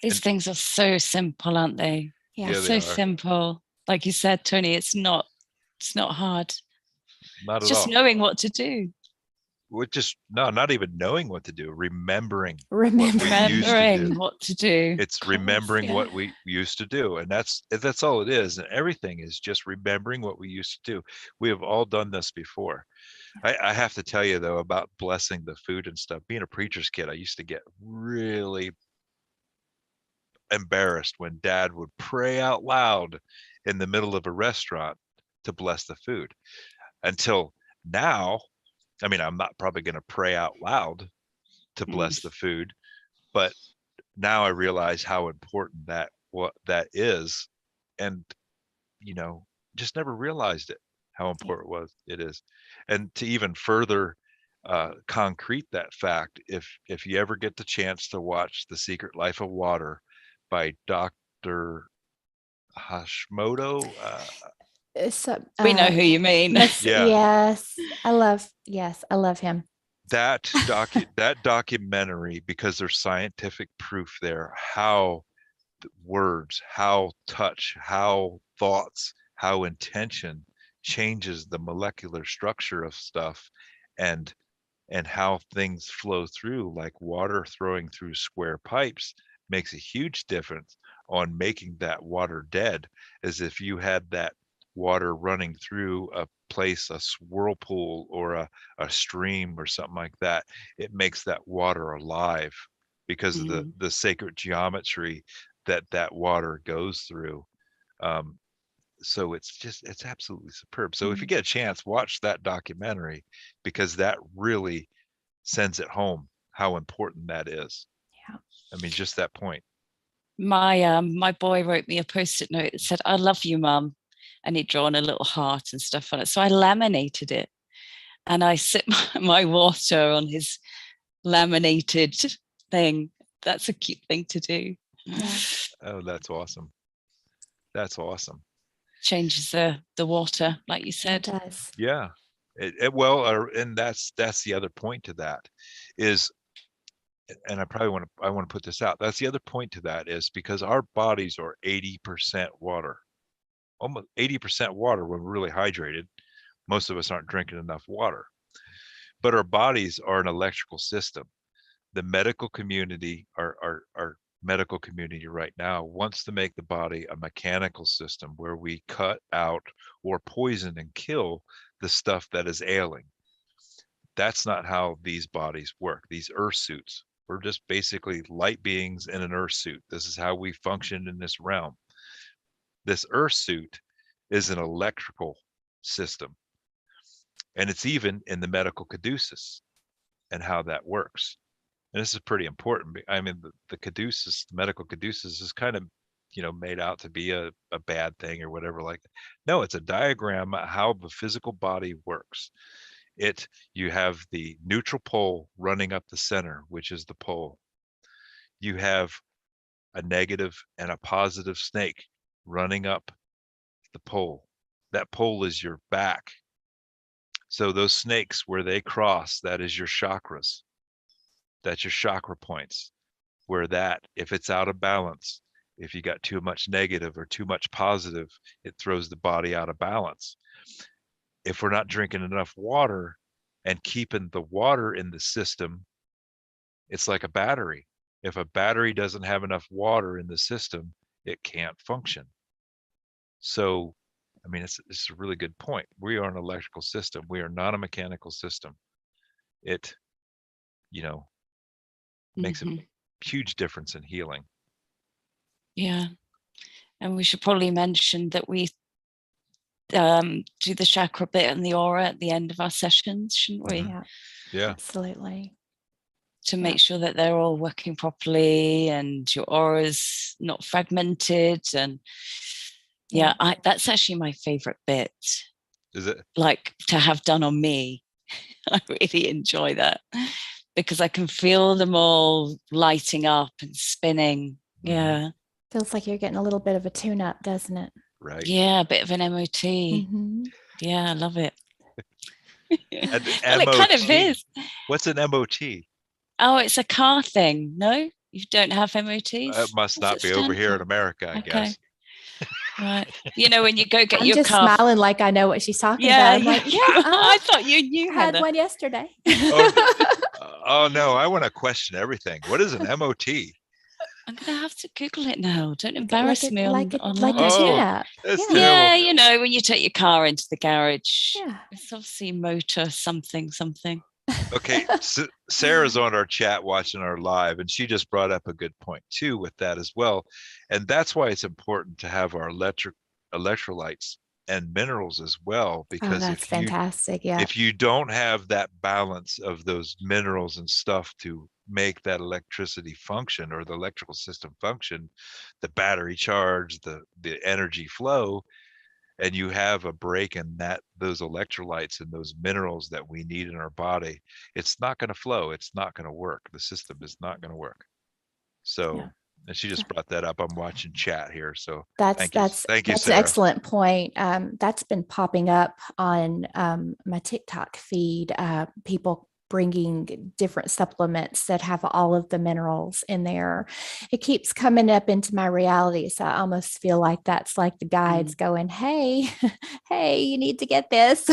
These things are so simple, aren't they? Yeah, so simple. Like you said, Tony, it's not hard. Not it's at just all. Knowing what to do. Not even knowing what to do, remembering what to do. It's remembering what we used to do. And that's all it is. And everything is just remembering what we used to do. We have all done this before. I have to tell you though, about blessing the food and stuff. Being a preacher's kid, I used to get really embarrassed when Dad would pray out loud in the middle of a restaurant to bless the food. Until now, I'm not probably going to pray out loud to bless the food, but now I realize how important that is, and just never realized it, how important it is. And to even further concrete that fact, if you ever get the chance to watch The Secret Life of Water by Dr. Hashimoto, we know who you mean. Yes, I love him. That documentary, because there's scientific proof there, how words, how touch, how thoughts, how intention changes the molecular structure of stuff, and how things flow through, like water throwing through square pipes makes a huge difference on making that water dead, as if you had that water running through a place, a whirlpool or a stream or something like that. It makes that water alive because of the sacred geometry that water goes through. So it's absolutely superb. So if you get a chance, watch that documentary, because that really sends it home how important that is. Yeah. Just that point. My boy wrote me a post-it note that said, "I love you, Mum," and he'd drawn a little heart and stuff on it. So I laminated it, and I sip my water on his laminated thing. That's a cute thing to do. Yeah. Oh, that's awesome. That's awesome. Changes the water, like you It said. does. Yeah. Well, and that's the other point to that is, and I want to put this out. That's the other point to that is because our bodies are 80% water, almost 80% water when we're really hydrated. Most of us aren't drinking enough water, but our bodies are an electrical system. The medical community, our medical community right now wants to make the body a mechanical system where we cut out or poison and kill the stuff that is ailing. That's not how these bodies work. These earth suits, we're just basically light beings in an earth suit. This is how we function in this realm. This earth suit is an electrical system, and it's even in the medical caduceus and how that works. And this is pretty important. I mean, the caduceus, the medical caduceus, is kind of, made out to be a bad thing or whatever like that. No, it's a diagram of how the physical body works. You have the neutral pole running up the center, which is the pole. You have a negative and a positive snake running up the pole. That pole is your back. So those snakes, where they cross, that is your chakras. That's your chakra points. Where if it's out of balance, if you got too much negative or too much positive, it throws the body out of balance. If we're not drinking enough water and keeping the water in the system, it's like a battery. If a battery doesn't have enough water in the system, it can't function. So, I mean, it's a really good point. We are an electrical system. We are not a mechanical system. It, makes a huge difference in healing. Yeah. And we should probably mention that we do the chakra bit and the aura at the end of our sessions, shouldn't we? Yeah. Yeah. Absolutely. To make sure that they're all working properly and your aura's not fragmented. And that's actually my favorite bit. Is it? Like to have done on me. I really enjoy that because I can feel them all lighting up and spinning. Yeah. Feels like you're getting a little bit of a tune-up, doesn't it? Right. Yeah, a bit of an MOT. Mm-hmm. Yeah, I love it. Well, it kind of is. What's an MOT? Oh, it's a car thing. No, you don't have MOTs. It must not be over here in America, I guess. Right. When you go get I'm your just car. smiling like I know what she's talking about. I'm like, I thought you knew. I had one yesterday. Oh no, I want to question everything. What is an MOT? I'm gonna have to Google it now. Don't embarrass me like a online. tune-up. Yeah, when you take your car into the garage. Yeah. It's obviously motor something. Okay, so Sarah's on our chat watching our live, and she just brought up a good point too with that as well. And that's why it's important to have our electrolytes and minerals as well, because that's fantastic. Yeah. If you don't have that balance of those minerals and stuff to make that electricity function or the electrical system function, the battery charge, the energy flow, and you have a break in those electrolytes and those minerals that we need in our body, it's not going to flow. It's not going to work. The system is not going to work. So, and she just brought that up. I'm watching chat here. So thank you, Sarah. An excellent point. That's been popping up on my TikTok feed. People bringing different supplements that have all of the minerals in there. It keeps coming up into my reality. So I almost feel like that's like the guides going, hey, you need to get this.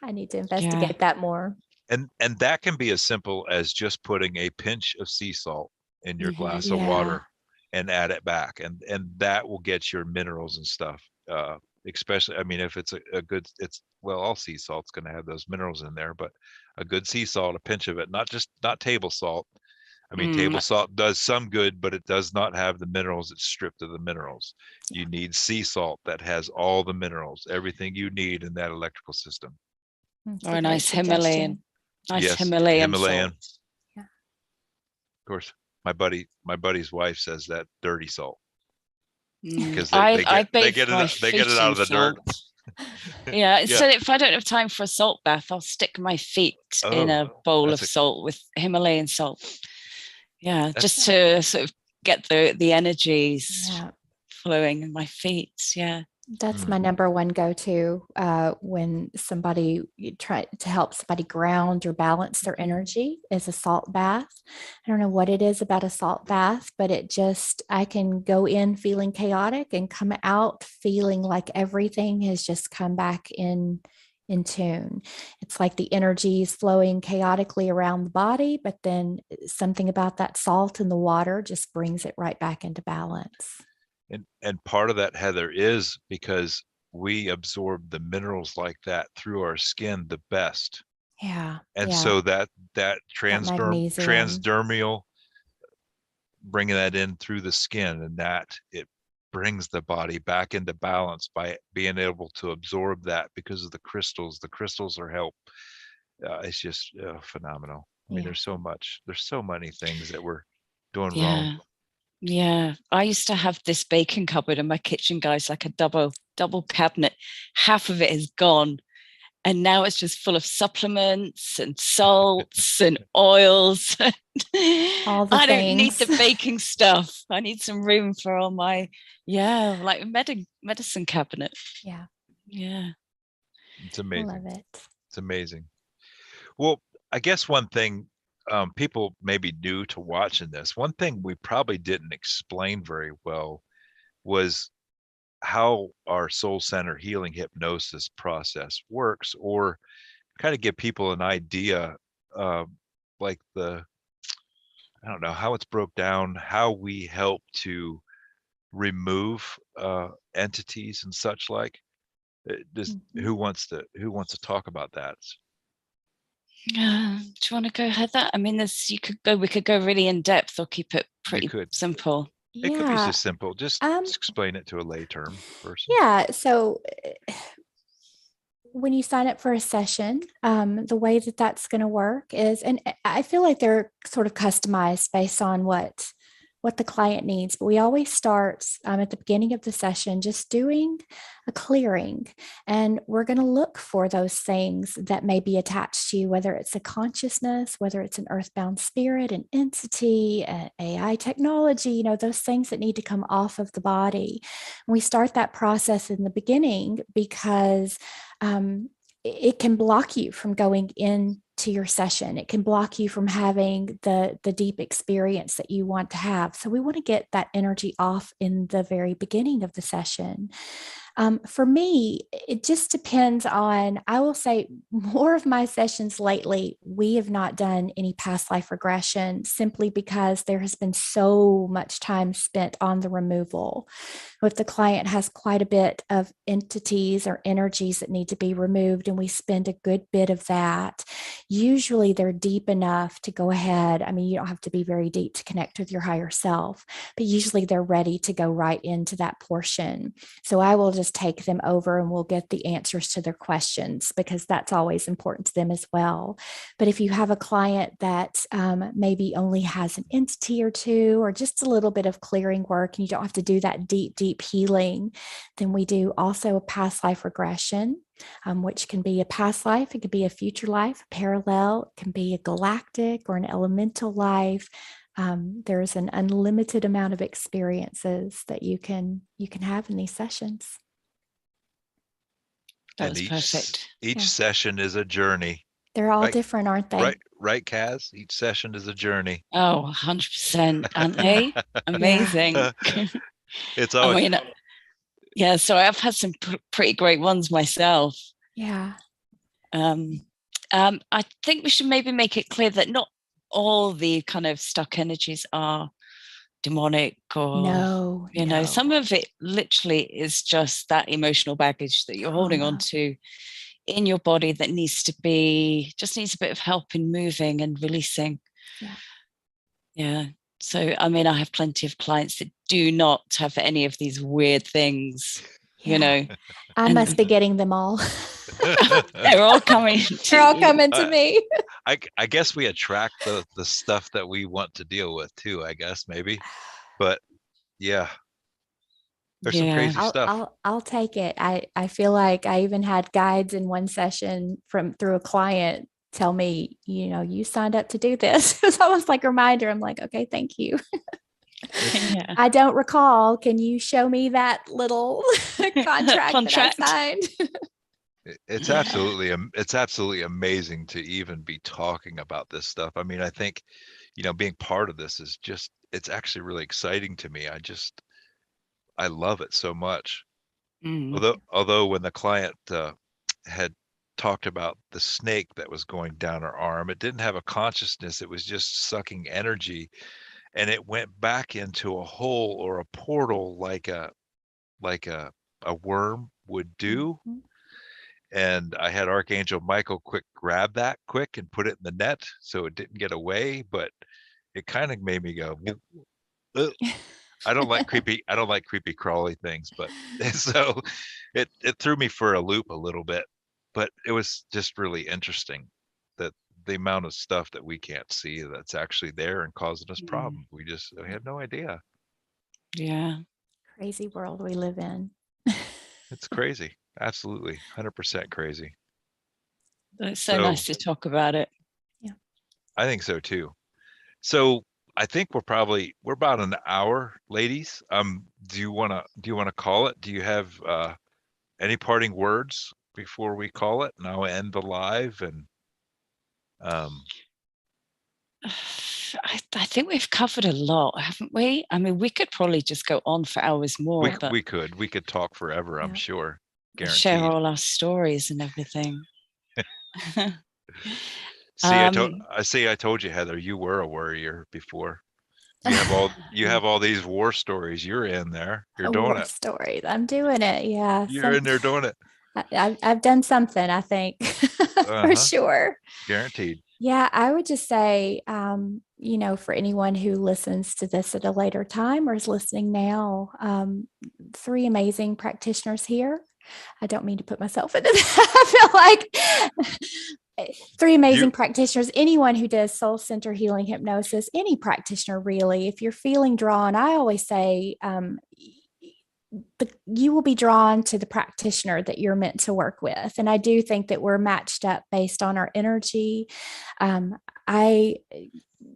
I need to investigate that more. And that can be as simple as just putting a pinch of sea salt in your glass of water and add it back. And that will get your minerals and stuff. Especially, I mean, if it's a good, all sea salt's going to have those minerals in there, but a good sea salt, a pinch of it, not table salt. I mean, table salt does some good, but it does not have the minerals. It's stripped of the minerals. You need sea salt that has all the minerals, everything you need in that electrical system. Or a nice Himalayan. Himalayan salt. Yeah. Of course, my buddy's wife says that dirty salt. Because they get it out of the dirt. Yeah. Yeah. So if I don't have time for a salt bath, I'll stick my feet in Oh, a bowl of that's a salt with Himalayan salt. Yeah, that's just to sort of get the energies Yeah. flowing in my feet. Yeah. That's my number one go-to when somebody you try to help somebody ground or balance their energy is a salt bath. I don't know what it is about a salt bath, but I can go in feeling chaotic and come out feeling like everything has just come back in tune. It's like the energy is flowing chaotically around the body, but then something about that salt in the water just brings it right back into balance. and part of that, Heather, is because we absorb the minerals like that through our skin the best. Yeah. And Yeah. so that That magnesium. transdermal, bringing that in through the skin, and that it brings the body back into balance by being able to absorb that because of the crystals. The crystals are help. It's just phenomenal. I mean, Yeah. there's so many things that we're doing wrong. Yeah. Yeah. I used to have this baking cupboard in my kitchen, guys, like a double cabinet. Half of it is gone. And now it's just full of supplements and salts and oils. All the I don't need things. the baking stuff. I need some room for all my, like medicine cabinet. Yeah. Yeah. It's I love amazing. it. It's amazing. Well, I guess one thing, people may be new to watching this. One thing we probably didn't explain very well was how our Soul Center Healing Hypnosis process works, or kind of give people an idea, uh, like I don't know, how it's broke down, how we help to remove entities and such like. Does Mhm. who wants to talk about that? Do you want to go, Heather? I mean, we could go really in depth or keep it You pretty could. simple. It could be Yeah. just simple. Just Um, explain it to a lay term person. yeah. So when you sign up for a session, the way that that's going to work is, and I feel like they're sort of customized based on what the client needs. But we always start at the beginning of the session just doing a clearing, and we're going to look for those things that may be attached to you, whether it's a consciousness, whether it's an earthbound spirit, an entity, AI technology, those things that need to come off of the body. And we start that process in the beginning because it can block you from going into your session. It can block you from having the deep experience that you want to have. So we want to get that energy off in the very beginning of the session. For me, it just depends on, I will say more of my sessions lately, we have not done any past life regression simply because there has been so much time spent on the removal. If the client has quite a bit of entities or energies that need to be removed, and we spend a good bit of that, usually they're deep enough to go ahead. I mean, you don't have to be very deep to connect with your higher self, but usually they're ready to go right into that portion. So I will just take them over and we'll get the answers to their questions because that's always important to them as well. But if you have a client that maybe only has an entity or two, or just a little bit of clearing work, and you don't have to do that deep healing, then we do also a past life regression. Which can be a past life, it could be a future life, a parallel, it can be a galactic or an elemental life. There's an unlimited amount of experiences that you can have in these sessions. That And was perfect. each Yeah. session is a journey. They're all Right, different, aren't they? right, Kaz. Each session is a journey. Oh, 100%, aren't they? Yeah. Amazing. It's I always mean, yeah, so I've had some pretty great ones myself. Yeah. I think we should maybe make it clear that not all the kind of stuck energies are demonic, or No. some of it literally is just that emotional baggage that you're holding on to in your body that needs a bit of help in moving and releasing. Yeah. So I mean, I have plenty of clients that do not have any of these weird things. I must be getting them all. They're all coming They're all coming to me. I guess we attract the stuff that we want to deal with too, I guess, maybe. But yeah. There's some Yeah. crazy stuff. I'll take it. I feel like I even had guides in one session through a client tell me, you signed up to do this. It's almost like a reminder. I'm like, okay, thank you. Yeah. I don't recall. Can you show me that little contract that I signed? It's absolutely amazing to even be talking about this stuff. I mean, I think, being part of this is just, it's actually really exciting to me. I love it so much. Mm. Although when the client had talked about the snake that was going down her arm, it didn't have a consciousness. It was just sucking energy, and it went back into a hole or a portal like a worm would do. Mhm. And I had Archangel Michael grab that quick and put it in the net so it didn't get away, but it kind of made me go, "Ugh." I don't like creepy crawly things, but so it threw me for a loop a little bit, but it was just really interesting that the amount of stuff that we can't see that's actually there and causing us problems. We had no idea. Yeah. Crazy world we live in. It's crazy. Absolutely. 100% crazy. It's so So nice to talk about it. Yeah. I think so too. So I think we're about an hour, ladies. Do you wanna call it? Do you have any parting words before we call it? And I'll end the live and um I think we've covered a lot, haven't we? I mean, we could probably just go on for hours more, but we could talk forever, I'm Yeah. sure. share Guaranteed. all our stories and everything. See, um, I told you, Heather, you were a warrior before. You have all these war stories. You're in there. You're doing War it. stories. I'm doing it. Yeah. You're in there doing it. I've done something, I think, for Uh-huh. sure. Guaranteed. Yeah, I would just say, for anyone who listens to this at a later time or is listening now, three amazing practitioners here. I don't mean to put myself into that. I feel like three amazing You practitioners. Anyone who does soul center healing hypnosis, any practitioner really, if you're feeling drawn, I always say, you will be drawn to the practitioner that you're meant to work with. And I do think that we're matched up based on our energy. I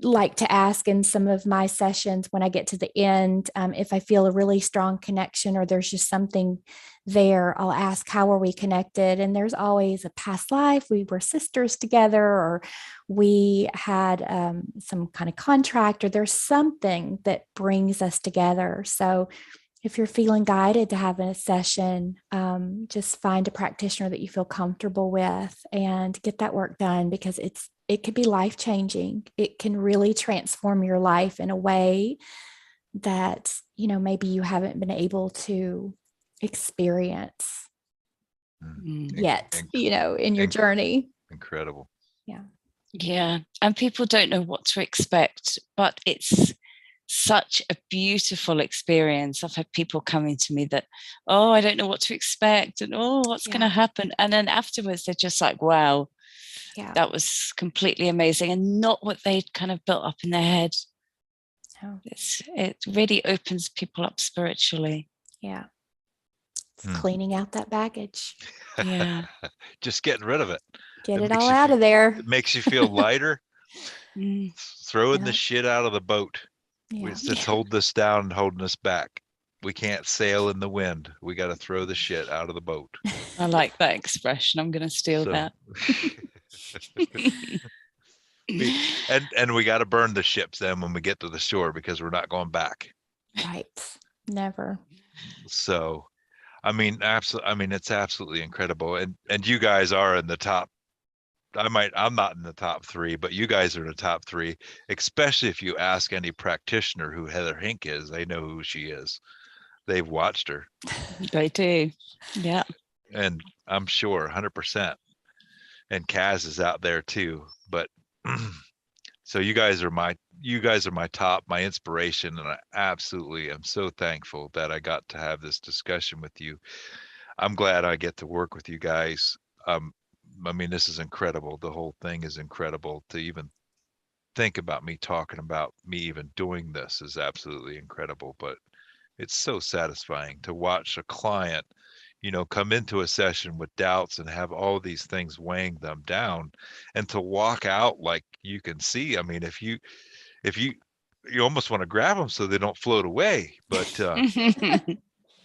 like to ask in some of my sessions when I get to the end, if I feel a really strong connection or there's just something there, I'll ask, how are we connected? And there's always a past life. We were sisters together, or we had some kind of contract, or there's something that brings us together. So if you're feeling guided to have a session, just find a practitioner that you feel comfortable with and get that work done, because it could be life-changing. It can really transform your life in a way that, maybe you haven't been able to experience yet, in your inc- journey. incredible. Yeah. yeah, and people don't know what to expect, but it's such a beautiful experience. I've had people coming to me that, oh, I don't know what to expect, and oh, what's going to happen, and then afterwards they're just like, wow, that was completely amazing, and not what they'd kind of built up in their head. It really opens people up spiritually. Yeah. It's cleaning out that baggage. Yeah. Just getting rid of it. Get it all out of there. It makes you feel lighter. Throwing the Yeah. shit out of the boat. Yeah. It's holding us down and holding us back. We can't sail in the wind. We got to throw the shit out of the boat. I like that expression. I'm going to steal that. And we got to burn the ships then when we get to the shore, because we're not going back. Right. Never. So, I mean, it's absolutely incredible. And you guys are in the top. I'm not in the top three, but you guys are in the top three, especially if you ask any practitioner who Heather Hink is. They know who she is. They've watched her. They do. Yeah. And I'm sure 100%. And Kaz is out there too. But so you guys are my top, my inspiration. And I absolutely am so thankful that I got to have this discussion with you. I'm glad I get to work with you guys. I mean, this is incredible. The whole thing is incredible. To even think about me talking about me even doing this is absolutely incredible. But It's so satisfying to watch a client, come into a session with doubts and have all these things weighing them down, and to walk out like you can see. I mean, if you almost want to grab them so they don't float away, but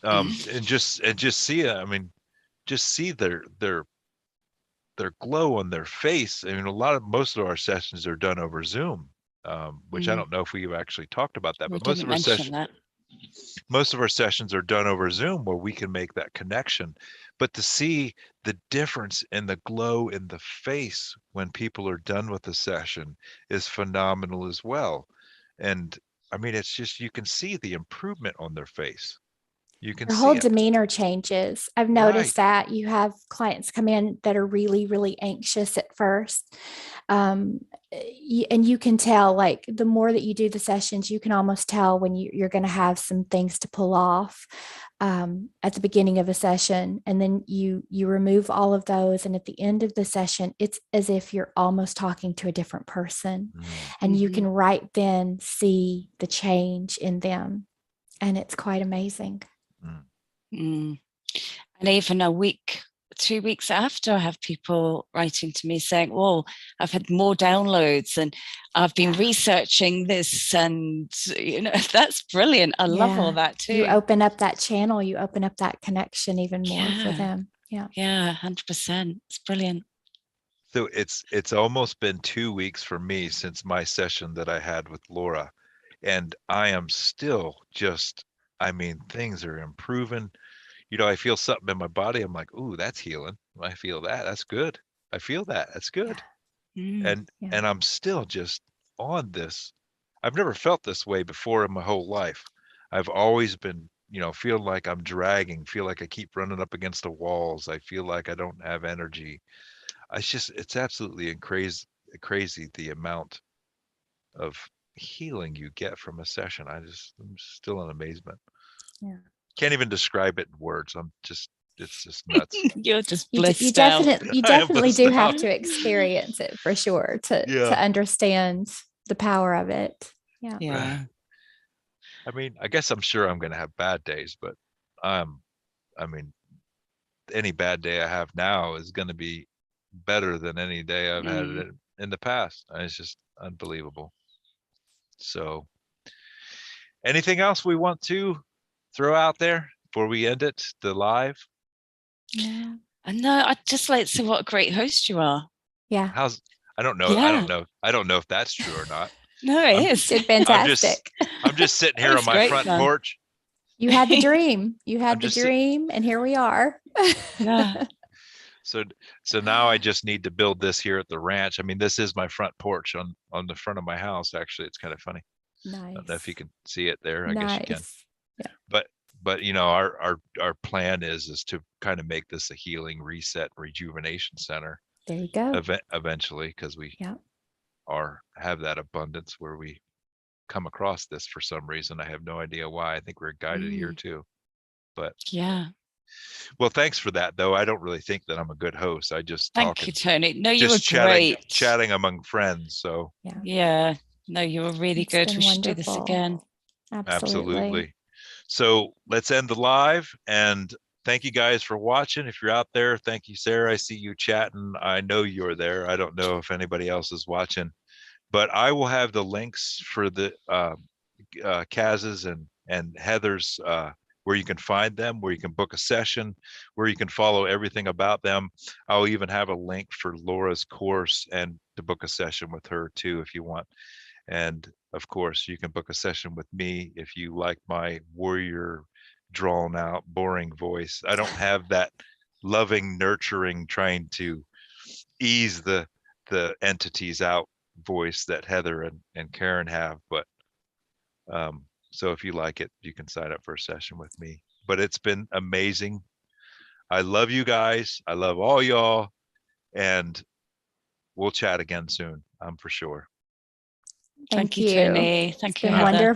and just see it. I mean, just see their glow on their face. I mean, most of our sessions are done over Zoom, which I don't know if we've actually talked about that, We but didn't mention that. most of our sessions are done over Zoom where we can make that connection. But to see the difference in the glow in the face when people are done with the session is phenomenal as well. And I mean, it's just, you can see the improvement on their face. You can Your whole see it. demeanor changes. I've Right. noticed that you have clients come in that are really, really anxious at first. And you can tell, like, the more that you do the sessions, you can almost tell when you're going to have some things to pull off at the beginning of a session. And then you remove all of those. And at the end of the session, it's as if you're almost talking to a different person. And you can right then see the change in them. And it's quite amazing. And even 2 weeks after, I have people writing to me saying, "Well, I've had more downloads and I've been researching this," and that's brilliant. I love all that too. You open up that channel, you open up that connection even more for them. Yeah, 100%. It's brilliant. So it's almost been 2 weeks for me since my session that I had with Laura, and I am still just, I mean, things are improving. I feel something in my body. I'm like, ooh, that's healing. I feel that. That's good. I feel that. That's good. And I'm still just on this. I've never felt this way before in my whole life. I've always been, feeling like I'm dragging, feel like I keep running up against the walls. I feel like I don't have energy. It's absolutely crazy the amount of healing you get from a session. I'm still in amazement. Can't even describe it in words. It's just nuts. You're just you blissed definitely do out. have to experience it for sure to understand the power of it. Yeah. I mean, I guess I'm sure I'm going to have bad days, but I mean, any bad day I have now is going to be better than any day I've had in the past. It's just unbelievable. So, anything else we want to throw out there before we end it, the live? Yeah. No, I'd just like to say what a great host you are. Yeah. I don't know. I don't know if that's true or not. No, it is. It's fantastic. I'm just sitting here on my front porch. You had the dream. You had the dream, and here we are. Yeah. So now I just need to build this here at the ranch. I mean, this is my front porch on the front of my house. Actually, it's kind of funny. Nice. I don't know if you can see it there. I guess you can. Yeah. But our plan is to kind of make this a healing, reset, rejuvenation center. There you go. Eventually, because we have that abundance where we come across this for some reason. I have no idea why. I think we're guided here too. But well, thanks for that, though. I don't really think that I'm a good host. I just thank you, Tony. No, you were great. Chatting among friends. So no, you were really good. We should do this again. Absolutely. So let's end the live, and thank you guys for watching. If you're out there, thank you, Sarah. I see you chatting. I know you're there. I don't know if anybody else is watching, but I will have the links for the Kaz's and Heather's where you can find them, where you can book a session, where you can follow everything about them. I'll even have a link for Laura's course and to book a session with her too, if you want. And of course, you can book a session with me if you like my warrior, drawn out, boring voice. I don't have that loving, nurturing, trying to ease the entities out voice that Heather and Karren have. But so if you like it, you can sign up for a session with me. But it's been amazing. I love you guys. I love all y'all. And we'll chat again soon, I'm for sure. Thank you, Tony. Thank you, Heather. Wonderful.